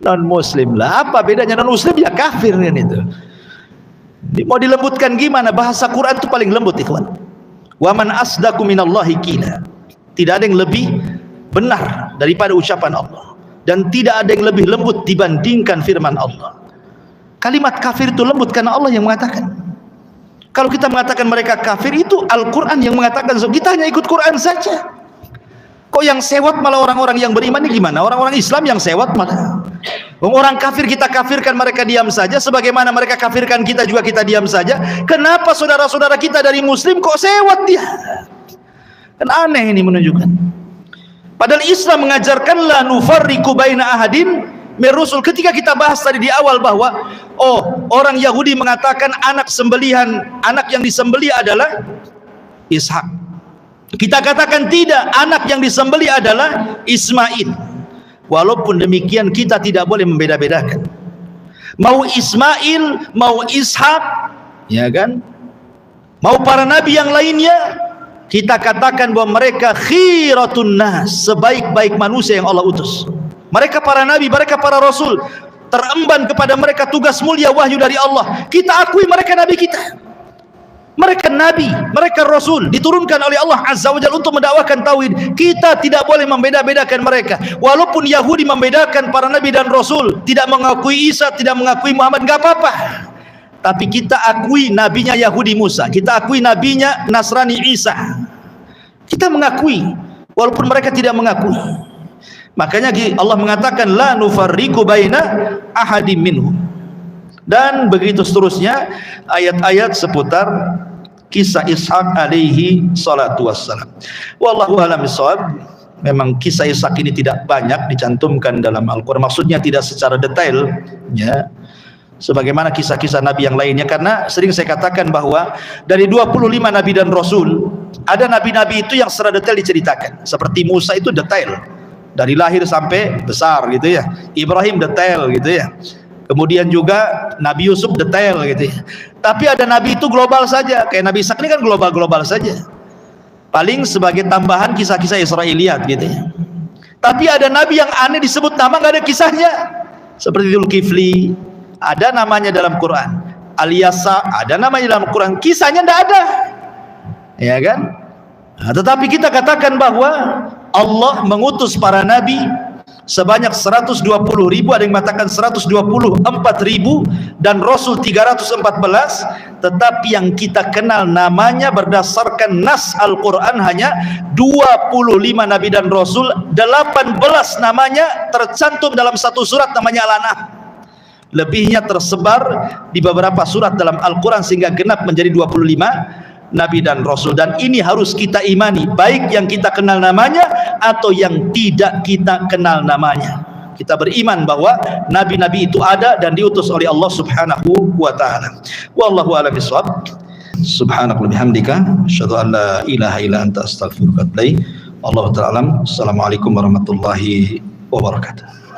Speaker 1: Non muslim lah, apa bedanya non muslim? Ya kafir kan itu. Mau dilembutkan gimana? Bahasa Quran itu paling lembut, ikhwan. Wa man asdaqu minallahi qila. Tidak ada yang lebih benar daripada ucapan Allah, dan tidak ada yang lebih lembut dibandingkan firman Allah. Kalimat kafir itu lembut karena Allah yang mengatakan. Kalau kita mengatakan mereka kafir, itu Al-Quran yang mengatakan. Kita hanya ikut Quran saja. Kok yang sewot malah orang-orang yang beriman ini gimana? Orang-orang Islam yang sewot malah. Orang kafir kita kafirkan, mereka diam saja. Sebagaimana mereka kafirkan kita juga kita diam saja. Kenapa saudara-saudara kita dari muslim kok sewot dia? Kan aneh ini menunjukkan. Padahal Islam mengajarkan la nufarriqu baina ahadin min rusul. Ketika kita bahas tadi di awal bahwa orang Yahudi mengatakan anak yang disembelih adalah Ishak. Kita katakan tidak, anak yang disembelih adalah Ismail. Walaupun demikian kita tidak boleh membeda-bedakan. Mau Ismail, mau Ishak, ya kan? Mau para nabi yang lainnya, kita katakan bahwa mereka khiratun nas, sebaik-baik manusia yang Allah utus. Mereka para nabi, mereka para rasul, teremban kepada mereka tugas mulia wahyu dari Allah. Kita akui mereka nabi kita. Mereka nabi, mereka rasul, diturunkan oleh Allah Azza wa Jalla untuk mendakwakan tauhid. Kita tidak boleh membeda-bedakan mereka. Walaupun Yahudi membedakan para nabi dan rasul, tidak mengakui Isa, tidak mengakui Muhammad, enggak apa-apa. Tapi kita akui nabinya Yahudi Musa, kita akui nabinya Nasrani Isa. Kita mengakui walaupun mereka tidak mengakui. Makanya Allah mengatakan la nufarriqu baina ahadim minhum. Dan begitu seterusnya ayat-ayat seputar kisah Ishak alaihi salatu wassalam. Wallahu a'lam bishawab. Memang kisah Ishak ini tidak banyak dicantumkan dalam Al-Quran. Maksudnya tidak secara detail, ya, sebagaimana kisah-kisah nabi yang lainnya. Karena sering saya katakan bahwa dari 25 nabi dan rasul, ada nabi-nabi itu yang secara detail diceritakan. Seperti Musa itu detail, dari lahir sampai besar gitu ya. Ibrahim detail gitu ya. Kemudian juga Nabi Yusuf detail gitu ya. Tapi ada nabi itu global saja, kayak Nabi Ishak ini kan global-global saja. Paling sebagai tambahan kisah-kisah Israiliyat gitu ya. Tapi ada nabi yang aneh disebut nama nggak ada kisahnya. Seperti Dzulkifli, ada namanya dalam Quran. Al-Yasa ada namanya dalam Quran, kisahnya tidak ada, ya kan? Nah, tetapi kita katakan bahwa Allah mengutus para nabi sebanyak 120.000, ada yang mengatakan 124.000, dan Rasul 314. Tetapi yang kita kenal namanya berdasarkan nas Al-Quran hanya 25 Nabi dan Rasul. 18 namanya tercantum dalam satu surat namanya Al-An'am. Lebihnya tersebar di beberapa surat dalam Al-Quran sehingga genap menjadi 25 Nabi dan Rasul. Dan ini harus kita imani, baik yang kita kenal namanya atau yang tidak kita kenal namanya. Kita beriman bahwa nabi-nabi itu ada dan diutus oleh Allah Subhanahu wa taala. Wallahu a'lam bishawab. Subhanakallahumma bihamdika asyhadu an la ilaha illa anta astaghfiruka wa atubu ilaik. Wallahu ta'ala alam. Assalamualaikum warahmatullahi wabarakatuh.